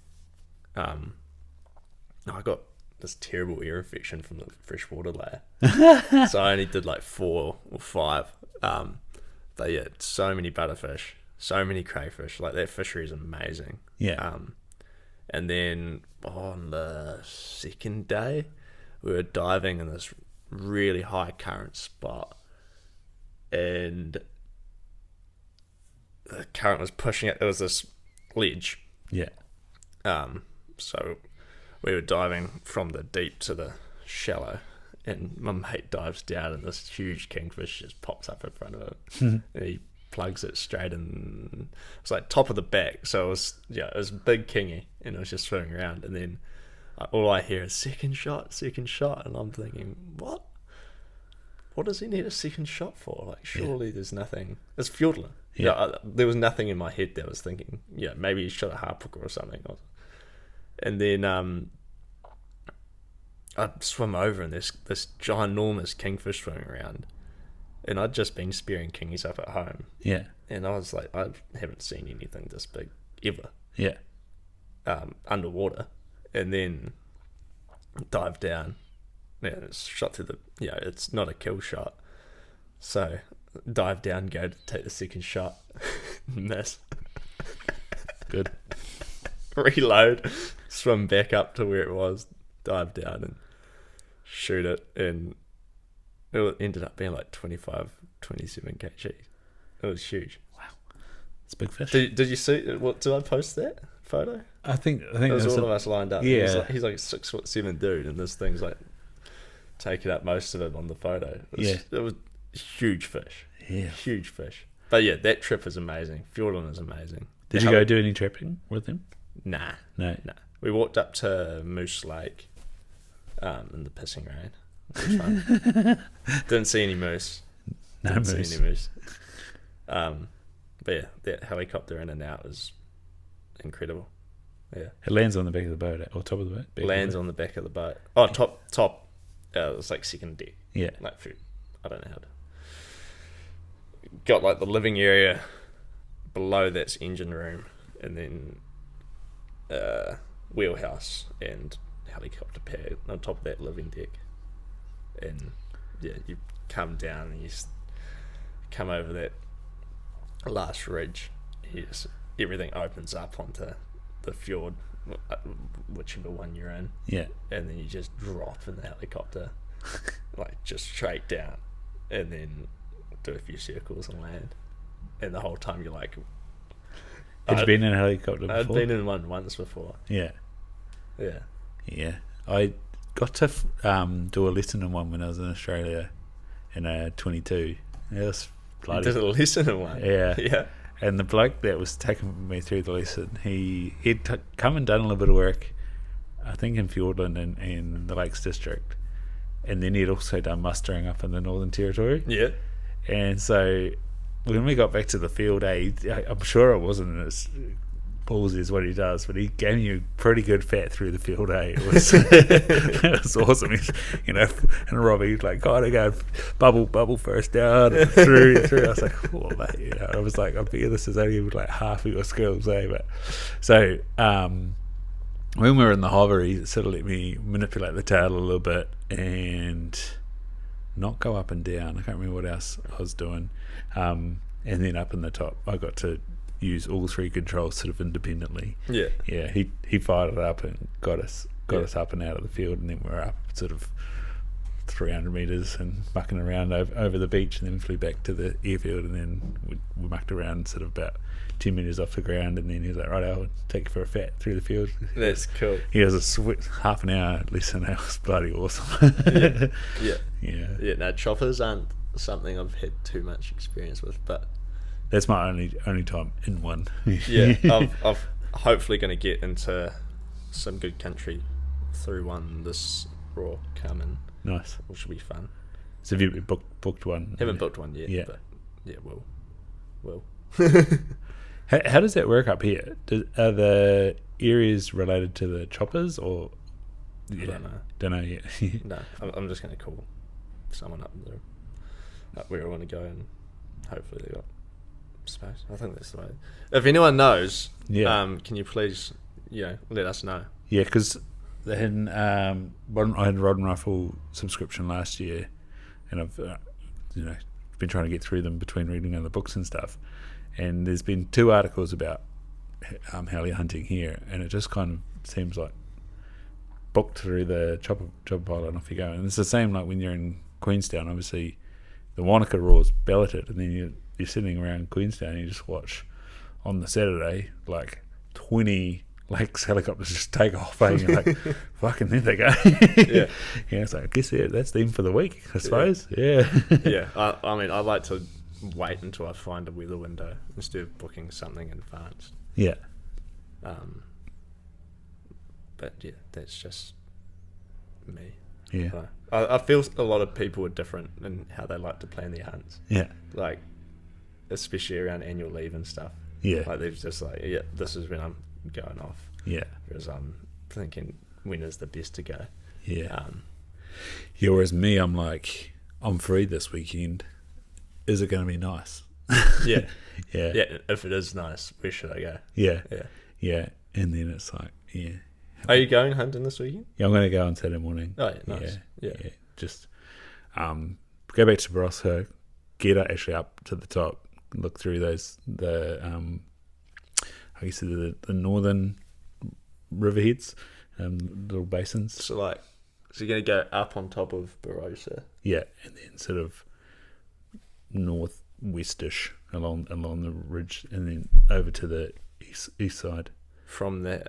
I got this terrible ear infection from the freshwater layer. So I only did like 4 or 5. But yeah, so many butterfish, so many crayfish. Like, that fishery is amazing. Yeah. And then on the second day, we were diving in this really high current spot, and the current was pushing it. There was this ledge. Yeah. So we were diving from the deep to the shallow, and my mate dives down, and this huge kingfish just pops up in front of him. And he plugs it straight in. It's like top of the back, so it was big kingy, and it was just swimming around. And then all I hear is second shot, and I'm thinking, what does he need a second shot for? Like, surely there's nothing. It's Fjordland. There was nothing in my head that was thinking, maybe he shot a harpooker or something. And then I'd swim over, and there's this ginormous kingfish swimming around, and I'd just been spearing kingies up at home. Yeah. And I was like, I haven't seen anything this big ever. Yeah. Underwater. And then dive down. Yeah, it's shot through it's not a kill shot. So dive down, go to take the second shot, miss. Good. Reload, swim back up to where it was, dive down and shoot it, and it ended up being like 27 kg. It was huge. Wow, it's a big fish. Did you see? Did I post that photo? I think it was all of us lined up. Yeah, he's like a 6'7" dude, and this thing's like taking up most of it on the photo. It was a huge fish. Yeah, huge fish. But yeah, that trip is amazing. Fjordland is amazing. Did you go do any trapping with him? Nah. No. We walked up to Moose Lake in the pissing rain. It was fun. Didn't see any moose. Didn't see any moose. But yeah, that helicopter in and out was incredible. Yeah. It lands on the back of the boat, or top of the boat? Lands on the back of the boat. Oh, top. It was like second deck. Yeah. Like, I don't know how to. Got like the living area below, that's engine room, and then wheelhouse and helicopter pad on top of that living deck. And yeah, you come down and you come over that last ridge. Everything opens up onto the fjord, whichever one you're in. Yeah. And then you just drop in the helicopter, like just straight down, and then do a few circles and land. And the whole time you're like, had you been in a helicopter before? I'd been in one once before. Yeah. Yeah. I got to do a lesson in one when I was in Australia in a 22. It was bloody. You did a lesson in one? Yeah. And the bloke that was taking me through the lesson, he'd come and done a little bit of work, I think in Fjordland and in the Lakes District. And then he'd also done mustering up in the Northern Territory. Yeah. And so when we got back to the field, I'm sure it wasn't as ballsy as what he does, but he gave you pretty good fat through the field. It was it was awesome. And Robbie like, gotta go bubble first down and through. I was like, oh mate, I was like, I bet this is only like half of your skills, But so when we were in the hover, he sort of let me manipulate the tail a little bit and not go up and down. I can't remember what else I was doing. And then up in the top, I got to use all three controls sort of independently. Yeah. Yeah, he fired it up and got us up and out of the field, and then we were up sort of 300 metres and mucking around over the beach, and then flew back to the airfield, and then we mucked around sort of about 10 metres off the ground, and then he was like, right, I'll take you for a fat through the field. That's cool. He was a sweet half an hour lesson. That was bloody awesome. Yeah. No, choppers aren't something I've had too much experience with, but that's my only time in one. I've hopefully going to get into some good country through one this raw coming. Nice. Which will be fun. So have you booked one? Haven't booked one yet. Yeah. But yeah, will. How does that work up here? Are the areas related to the choppers, or I don't know yet? No, I'm just going to call someone up there, up where I want to go, and hopefully they got space. I think that's the way. If anyone knows, can you please, let us know? Yeah, because I had a rod and rifle subscription last year, and I've been trying to get through them between reading other books and stuff. And there's been 2 articles about heli hunting here, and it just kind of seems like booked through the chopper pilot and off you go. And it's the same like when you're in Queenstown. Obviously, the Wanaka Raw's belted, and then you're sitting around Queenstown and you just watch on the Saturday like 20 Lakes helicopters just take off, and you're like, fucking there they go. Yeah, it's like, I guess that's them for the week, I suppose. Yeah. I mean, I like to wait until I find a weather window instead of booking something in advance. Yeah. But yeah, that's just me. Yeah. I feel a lot of people are different in how they like to plan their hunts. Yeah. Like, especially around annual leave and stuff. Yeah. Like, they're just like, this is when I'm going off. Yeah. Whereas I'm thinking, when is the best to go? Yeah. Whereas me, I'm like, I'm free this weekend. Is it going to be nice? Yeah. Yeah. Yeah. If it is nice, where should I go? Yeah. Yeah. Yeah. And then it's like, yeah. Are you going hunting this weekend? Yeah, I'm going to go on Saturday morning. Oh, yeah, nice. Yeah. Just go back to Barossa, get actually up to the top, look through the northern riverheads, little basins. So you're going to go up on top of Barossa? Yeah, and then sort of northwestish along the ridge, and then over to the east side. From that,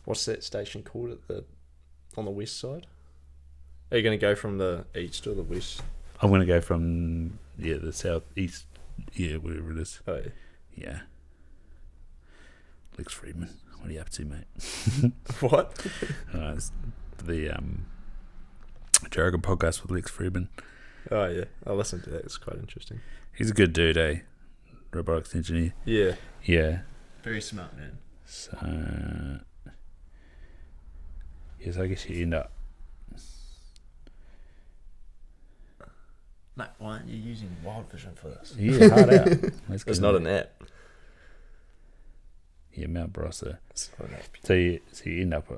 what's that station called on the west side? Are you going to go from the east or the west? I'm going to go from the southeast, wherever it is. Oh yeah. Yeah. Lex Friedman, what are you up to, mate? What? It's the Jargon podcast with Lex Friedman. Oh yeah, I listened to that. It's quite interesting. He's a good dude, eh? Robotics engineer. Yeah. Yeah. Very smart man. So, yes, I guess you end up. Mate, why aren't you using WildVision for this? Yeah, hard out. It's not an app. Yeah, Mount Barossa. It's not an app. So you end up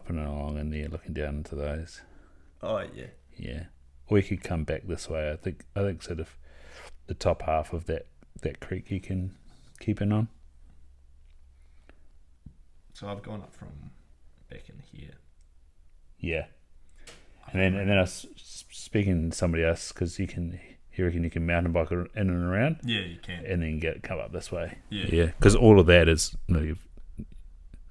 and along, and you're looking down into those. Oh yeah. Yeah. Or you could come back this way. I think sort of the top half of that creek you can keep in on. So I've gone up from back in here. Yeah. And then I was speaking to somebody else, because you reckon you can mountain bike in and around. Yeah, you can. And then come up this way. Yeah. Yeah. Because all of that is know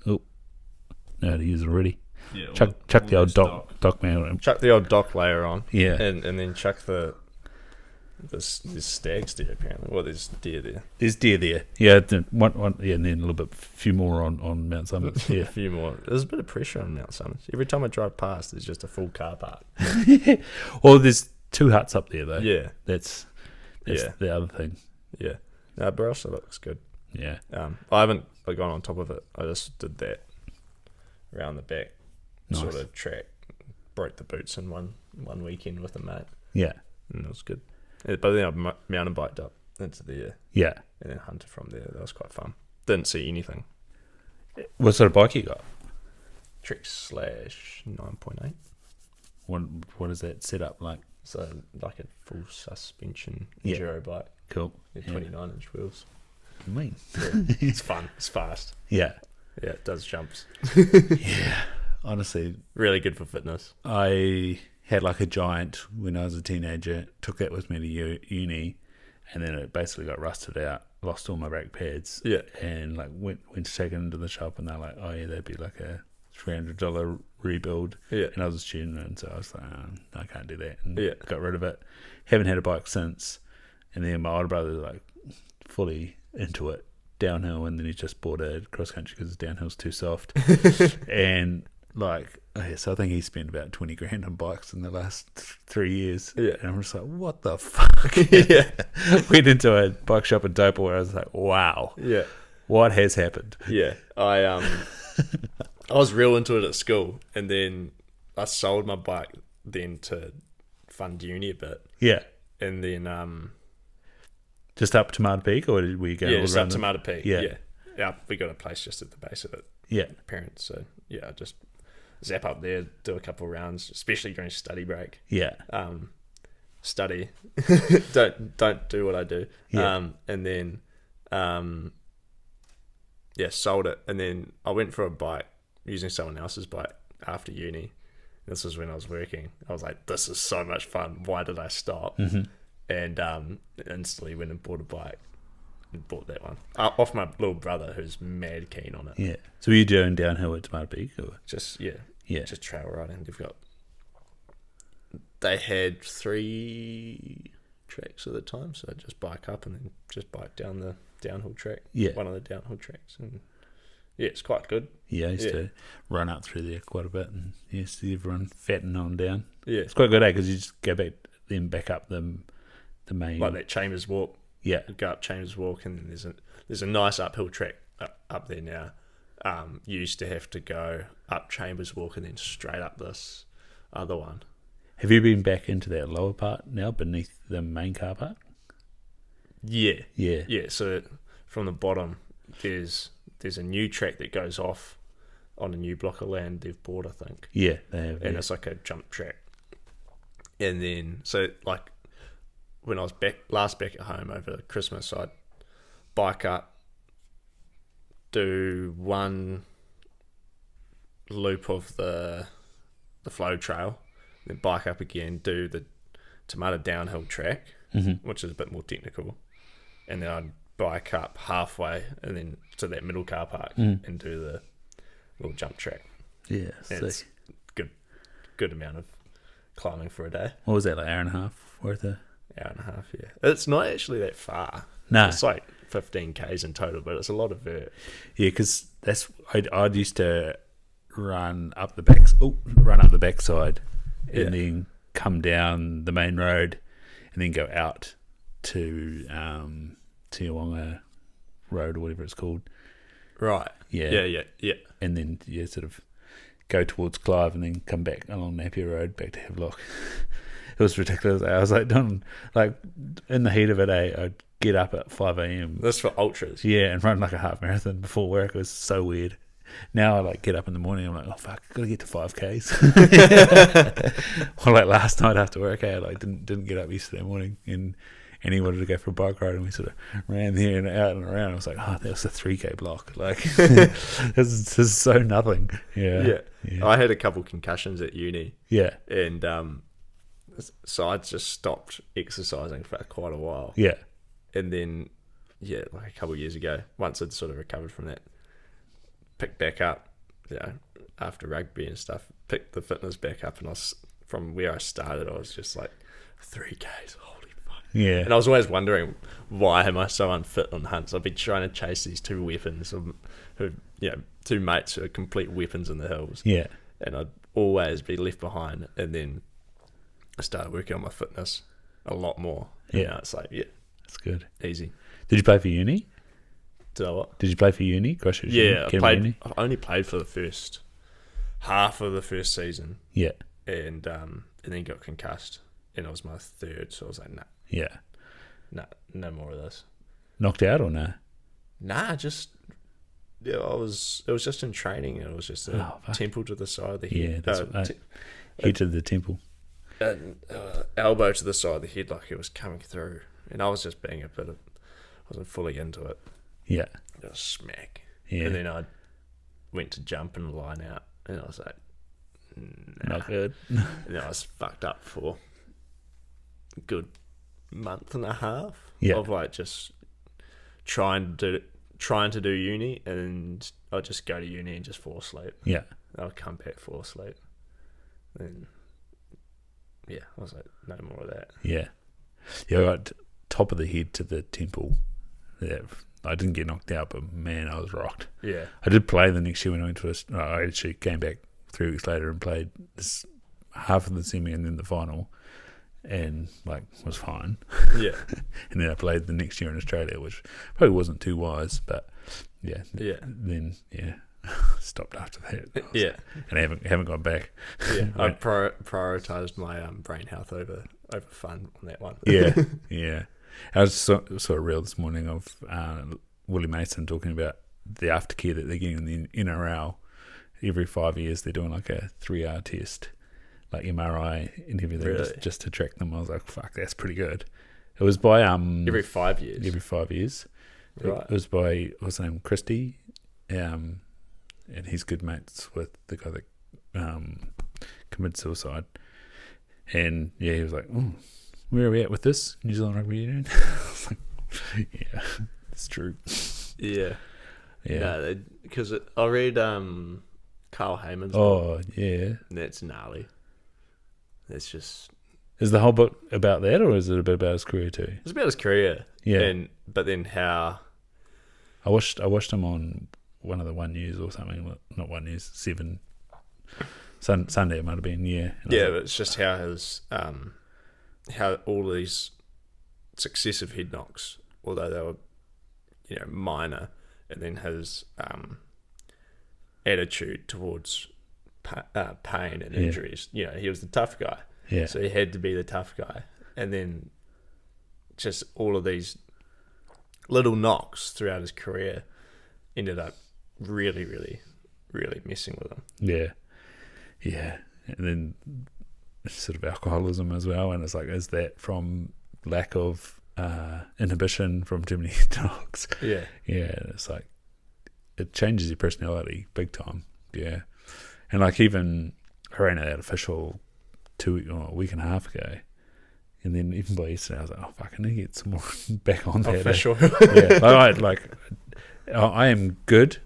how to use it already. Yeah. Chuck the old dock man. Chuck the old dock layer on. Yeah. And then chuck there's stags there apparently. Well, there's deer there. There's deer there. Yeah. One. Yeah, and then a few more on Mount Summit. Yeah. A few more. There's a bit of pressure on Mount Summit. Every time I drive past, there's just a full car park. Well, there's 2 huts up there though. Yeah. That's the other thing. Yeah. No, Barossa looks good. Yeah. I haven't gone on top of it. I just did that around the back. Nice. Sort of track. Broke the boots in one weekend with a mate. Yeah. And it was good. But then I mountain biked up into there. Yeah. And then hunted from there. That was quite fun. Didn't see anything. What sort of bike you got? Trek / 9.8. What is that set up like? So like a full suspension Yeah. enduro bike. Cool. 29-inch wheels. Mean. Yeah. It's fun. It's fast. Yeah. Yeah, it does jumps. Yeah. Honestly, Really good for fitness. I had like a Giant when I was a teenager. Took that with me to uni, and then it basically got rusted out. Lost all my brake pads. Yeah. And like went to take it into the shop, and they're like, "Oh yeah, that'd be like a $300 rebuild." Yeah. And I was a student, and so I was like, I can't do that, and Yeah. got rid of it. Haven't had a bike since. And then my older brother was like fully into it, downhill, and then he just bought a cross country because the downhill's too soft. And like, so I think he spent about 20 grand on bikes in the last 3 years. Yeah. And I'm just like, what the fuck? Yeah. Went into a bike shop in Taupo where I was like, wow, Yeah. what has happened? Yeah. I was real into it at school, and then I sold my bike then to fund uni a bit, Yeah. and then Just up to Mud Peak, or did we go all just around up to Mata Peak. Yeah. Yeah. We got a place just at the base of it. Yeah. Parents, so yeah, I just zap up there, do a couple of rounds, especially during study break. Yeah. Study, don't do what I do. Yeah. And then sold it, and then I went for a bike using someone else's bike after uni. This was when I was working. I was like, this is so much fun. Why did I stop? Mm-hmm. And instantly went and bought a bike and bought that one off my little brother, who's mad keen on it. Yeah. So were you doing downhill at Mud Peak? Or? Just Yeah. just trail riding. They had 3 tracks at the time, so I'd just bike up and then just bike down the downhill track. Yeah. One of the downhill tracks, and yeah, it's quite good. Yeah, I used to run up through there quite a bit, and see everyone fatting on down. Yeah, It's quite good, because you just go back up the main, like that Chambers Walk. Yeah, You go up Chambers Walk, and then there's a nice uphill track up there now. You used to have to go up Chambers Walk and then straight up this other one. Have you been back into that lower part now, beneath the main car park? Yeah. Yeah. So from the bottom, there's a new track that goes off on a new block of land they've bought, I think. Yeah, they have. And it's like a jump track. And then, so like when I was back at home over Christmas, I'd bike up, do one loop of the flow trail, then bike up again, do the Tamata downhill track, which is a bit more technical, and then I'd bike up halfway and then to that middle car park and do the little jump track. Yeah, it's good amount of climbing for a day. What was that, like hour and a half worth of? Hour and a half, yeah. It's not actually that far. No. It's like 15 Ks in total, but it's a lot of vert. Yeah, because I'd used to run up the backside, and then come down the main road, and then go out to Tiawanga Road or whatever it's called. Right. Yeah. Yeah. And then sort of go towards Clive, and then come back along Napier Road back to Havelock. It was ridiculous. I was like, in the heat of it, I'd get up at 5 a.m. That's for ultras. Yeah, and run like a half marathon before work. It was so weird. Now I like get up in the morning. I'm like, oh fuck, gotta get to 5Ks. Or like last night after work, I didn't get up yesterday morning, and he wanted to go for a bike ride, and we sort of ran there and out and around. I was like, oh, that was a 3K block. Like, this is so nothing. Yeah. I had a couple concussions at uni. Yeah. And so I just stopped exercising for quite a while. Yeah. And then, like a couple of years ago, once I'd sort of recovered from that, picked back up, after rugby and stuff, picked the fitness back up, and from where I started, I was just like, 3Ks, holy fuck. Yeah. And I was always wondering, why am I so unfit on hunts? I've been trying to chase these two weapons, two mates who are complete weapons in the hills. Yeah. And I'd always be left behind, and then I started working on my fitness a lot more. Yeah. Now it's like, that's good. Easy. Did you play for uni? Did I what? Did you play for uni? Yeah, I only played for the first half of the first season. Yeah. And then got concussed, and it was my third, so I was like, nah. Yeah. Nah, no more of this. Knocked out or no? Nah, just it was just in training, and it was just a temple to the side of the head. Yeah, that's head to the temple. And elbow to the side of the head, like it was coming through, and I was just being wasn't fully into it. Yeah. It was smack. Yeah. And then I went to jump and line out, and I was like, Not good. And then I was fucked up for a good month and a half of like just trying to do uni, and I'd just go to uni and just fall asleep. Yeah. I'll come back, fall asleep. Then, I was like, no more of that. Yeah. Yeah, I got top of the head to the temple. Yeah, I didn't get knocked out, but man, I was rocked. Yeah. I did play the next year when I went to I actually came back 3 weeks later and played half of the semi and then the final, and like was fine. Yeah. And then I played the next year in Australia, which probably wasn't too wise, but then stopped after that. And I haven't gone back. Yeah, I prioritised my brain health over fun on that one. Yeah. I was saw a reel this morning of Willie Mason talking about the aftercare that they're getting in the NRL. Every 5 years they're doing like a 3-hour test, like MRI and everything, Really? just to track them. I was like, fuck, that's pretty good. It was by every 5 years. Every 5 years. Right. It was by what's his name, Christie, and he's good mates with the guy that committed suicide. And he was like, "Oh, where are we at with this New Zealand Rugby Union?" I was like, yeah, it's true. Yeah. No, because I read Carl Heyman's book. Oh, yeah. And that's gnarly. That's just... Is the whole book about that, or is it a bit about his career too? It's about his career. Yeah. But then how... I watched him on one of the One News or something. Not One News, 7. Sunday it might have been, yeah. And but it's just how his... how all these successive head knocks, although they were, minor, and then his attitude towards pain and injuries. He was the tough guy. Yeah. So he had to be the tough guy. And then just all of these little knocks throughout his career ended up really, really, really messing with him. Yeah. Yeah. And then sort of alcoholism as well. And it's like, is that from lack of inhibition from too many knocks? Yeah. Yeah. It's like, it changes your personality big time. Yeah. And like even I ran that official a week and a half ago. And then even by yesterday, I was like, oh, fuck, I need to get some more back on that. Official. Yeah. I am good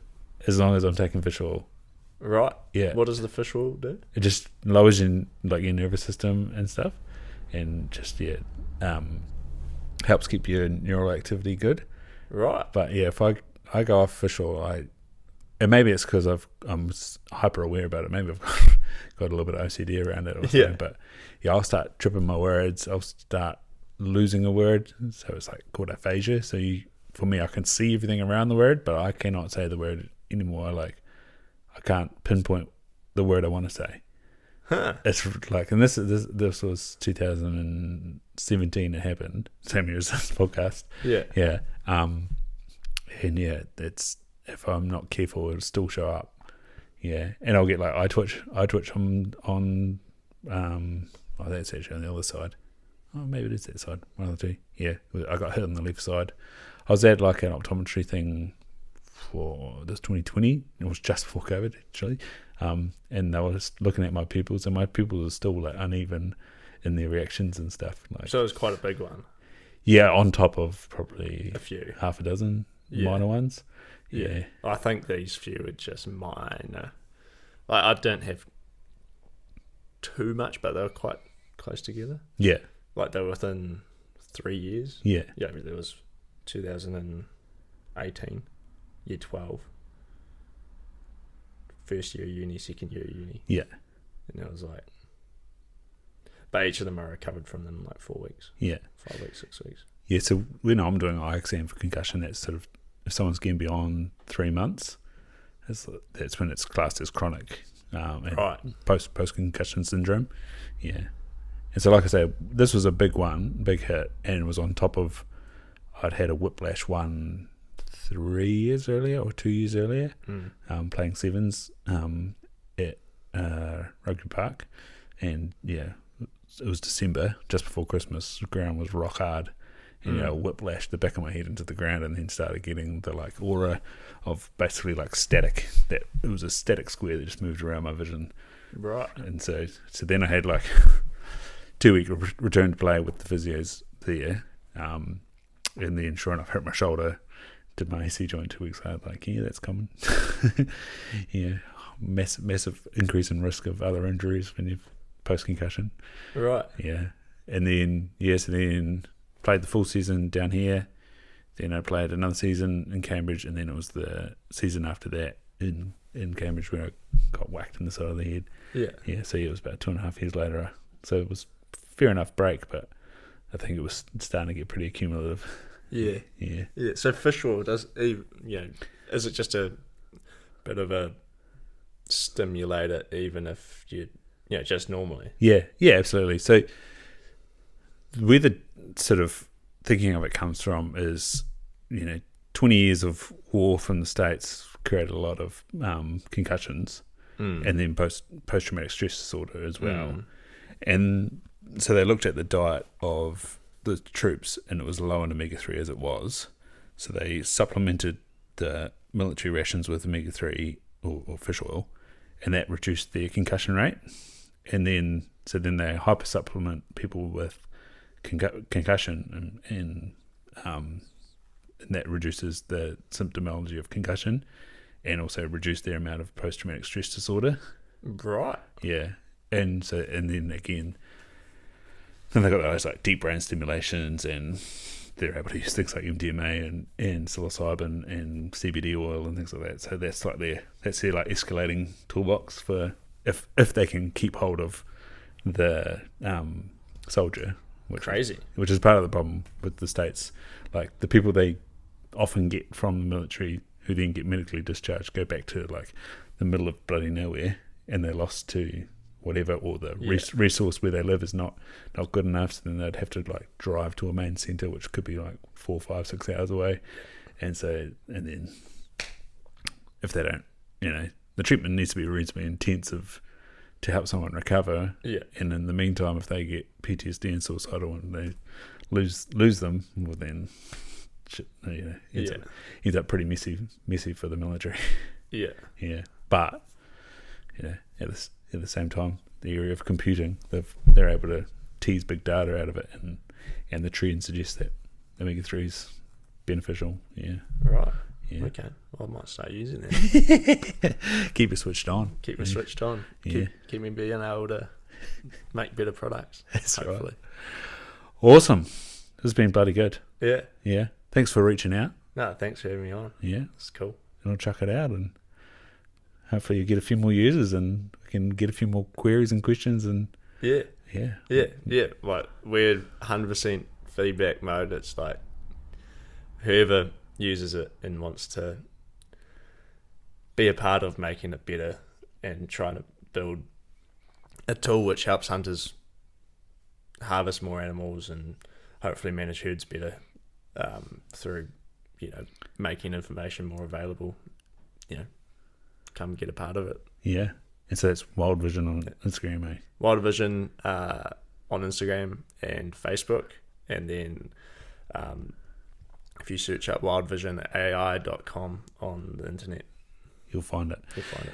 as long as I'm taking fish oil. Right. Yeah. What does the fish oil do? It just lowers your nervous system and stuff. And just, helps keep your neural activity good. Right. But yeah, if I go off fish oil, and maybe it's because I'm hyper aware about it. Maybe I've got a little bit of OCD around it or something. Yeah. But yeah, I'll start tripping my words. I'll start losing a word. So it's like called aphasia. So for me, I can see everything around the word, but I cannot say the word anymore. Like I can't pinpoint the word I want to say. Huh. It's like, and this was 2017. It happened. Same year as this podcast. Yeah. Yeah. And yeah, it's, if I'm not careful, it'll still show up. Yeah. And I'll get like eye twitch on that's actually on the other side. Oh, maybe it is that side. One of the two. Yeah. I got hit on the left side. I was at like an optometry thing for this 2020. It was just before COVID actually. And they were just looking at my pupils, and my pupils are still like uneven in their reactions and stuff. Like, so it was quite a big one. Yeah, on top of probably a few, half a dozen minor ones. Yeah. I think these few are just minor. Like I don't have too much, but they were quite close together. Yeah. Like they were within 3 years. Yeah. Yeah, there was 2018, year 12. First year of uni, second year of uni. Yeah. And it was like... But each of them are recovered from them in like 4 weeks. Yeah. 5 weeks, 6 weeks. Yeah, so when I'm doing an eye exam for concussion, that's sort of, if someone's getting beyond 3 months, that's when it's classed as chronic. And right. Post-concussion syndrome. Yeah. And so like I say, this was a big hit, and it was on top of, I'd had a whiplash one 3 years earlier or 2 years earlier, playing sevens at Rugby Park. And yeah, it was December, just before Christmas. The ground was rock hard, and whiplashed the back of my head into the ground, and then started getting the like aura of basically like static. That it was a static square that just moved around my vision. Right. And so then I had like 2-week return to play with the physios there. And then sure enough, hurt my shoulder, did my AC joint 2 weeks later. Like, yeah, that's coming. Yeah, massive increase in risk of other injuries when you've post-concussion. Right. Yeah. And then, so then played the full season down here. Then I played another season in Cambridge, and then it was the season after that in Cambridge where I got whacked in the side of the head. Yeah. Yeah, so it was about 2.5 years later. So it was fair enough break, but I think it was starting to get pretty accumulative. Yeah. Yeah. Yeah. So fish oil is it just a bit of a stimulator even if just normally? Yeah, absolutely. So where the sort of thinking of it comes from is, 20 years of war from the States created a lot of concussions, and then post-traumatic stress disorder as well. And so they looked at the diet of the troops, and it was low in omega-3 as it was. So they supplemented the military rations with omega-3 or fish oil, and that reduced their concussion rate. And then they hyper-supplement people with concussion, and that reduces the symptomology of concussion, and also reduce their amount of post-traumatic stress disorder. Right. Yeah. And then again, then they got those like deep brain stimulations, and they're able to use things like MDMA and psilocybin and CBD oil and things like that. So that's their like escalating toolbox for if they can keep hold of the soldier. Which is part of the problem with the States. Like the people they often get from the military who then get medically discharged go back to like the middle of bloody nowhere, and they're lost to whatever, or the resource where they live is not good enough, so then they'd have to like drive to a main centre, which could be like 4, 5, 6 hours away. And then if they don't, the treatment needs to be reasonably intensive to help someone recover. Yeah. And in the meantime, if they get PTSD and suicidal and they lose them, well then shit, ends up pretty messy for the military. Yeah. Yeah. But at the same time, the area of computing, they're able to tease big data out of it, and the trend suggests that omega-3 is beneficial. Yeah. Right. Yeah. Okay. Well, I might start using that. Keep it switched on. Keep me switched on. Yeah. Keep me being able to make better products. That's hopefully. Right. Awesome. This has been bloody good. Yeah. Yeah. Thanks for reaching out. No, thanks for having me on. Yeah. It's cool. And I'll chuck it out, and hopefully you get a few more users, and we can get a few more queries and questions. And yeah. Yeah. Like we're 100% feedback mode. It's like whoever uses it and wants to be a part of making it better and trying to build a tool which helps hunters harvest more animals and hopefully manage herds better through making information more available, come get a part of it. Yeah. And so that's WildVision on Instagram, eh? WildVision on Instagram and Facebook, and then if you search up wildvisionai.com on the internet, you'll find it.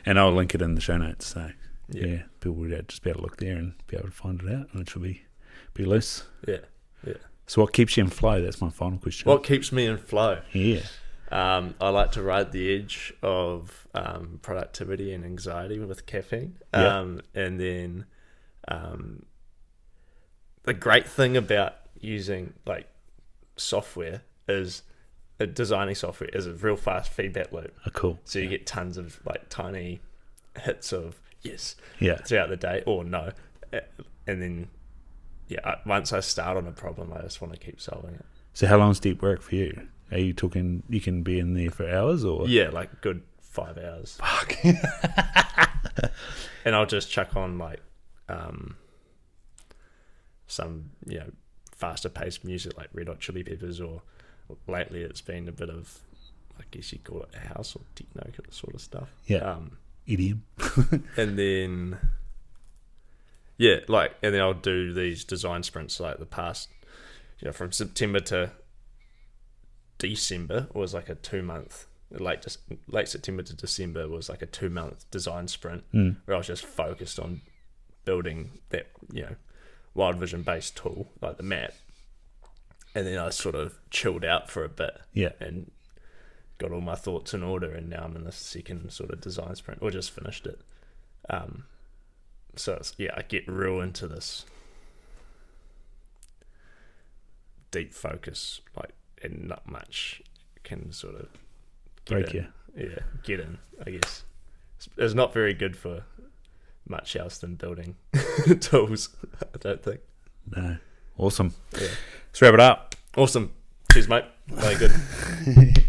And I'll link it in the show notes. So yeah, people would just be able to look there and be able to find it out, and it should be loose. Yeah. So what keeps you in flow? That's my final question. What keeps me in flow? Yeah. I like to ride the edge of productivity and anxiety with caffeine. Yep. And then the great thing about using like software is designing software is a real fast feedback loop. Oh, cool. So you get tons of like tiny hits of yes throughout the day or no. And then once I start on a problem, I just want to keep solving it. So how long is deep work for you? Are you talking you can be in there for hours or? Yeah, like good 5 hours. Fuck. And I'll just chuck on like some faster paced music like Red Hot Chili Peppers, or lately it's been a bit of, I guess you call it house or techno sort of stuff. Yeah. EDM. And then and then I'll do these design sprints like the past, from September to December was like a 2-month late September to December was like a 2-month design sprint Mm. where I was just focused on building that, WildVision based tool, like the map. And then I sort of chilled out for a bit Yeah. and got all my thoughts in order, and now I'm in the second sort of design sprint, or just finished it. So I get real into this deep focus, and not much can sort of Break you. Yeah, get in, I guess. It's not very good for much else than building tools, I don't think. No. Awesome. Yeah. Let's wrap it up. Awesome. Cheers, mate. Very good.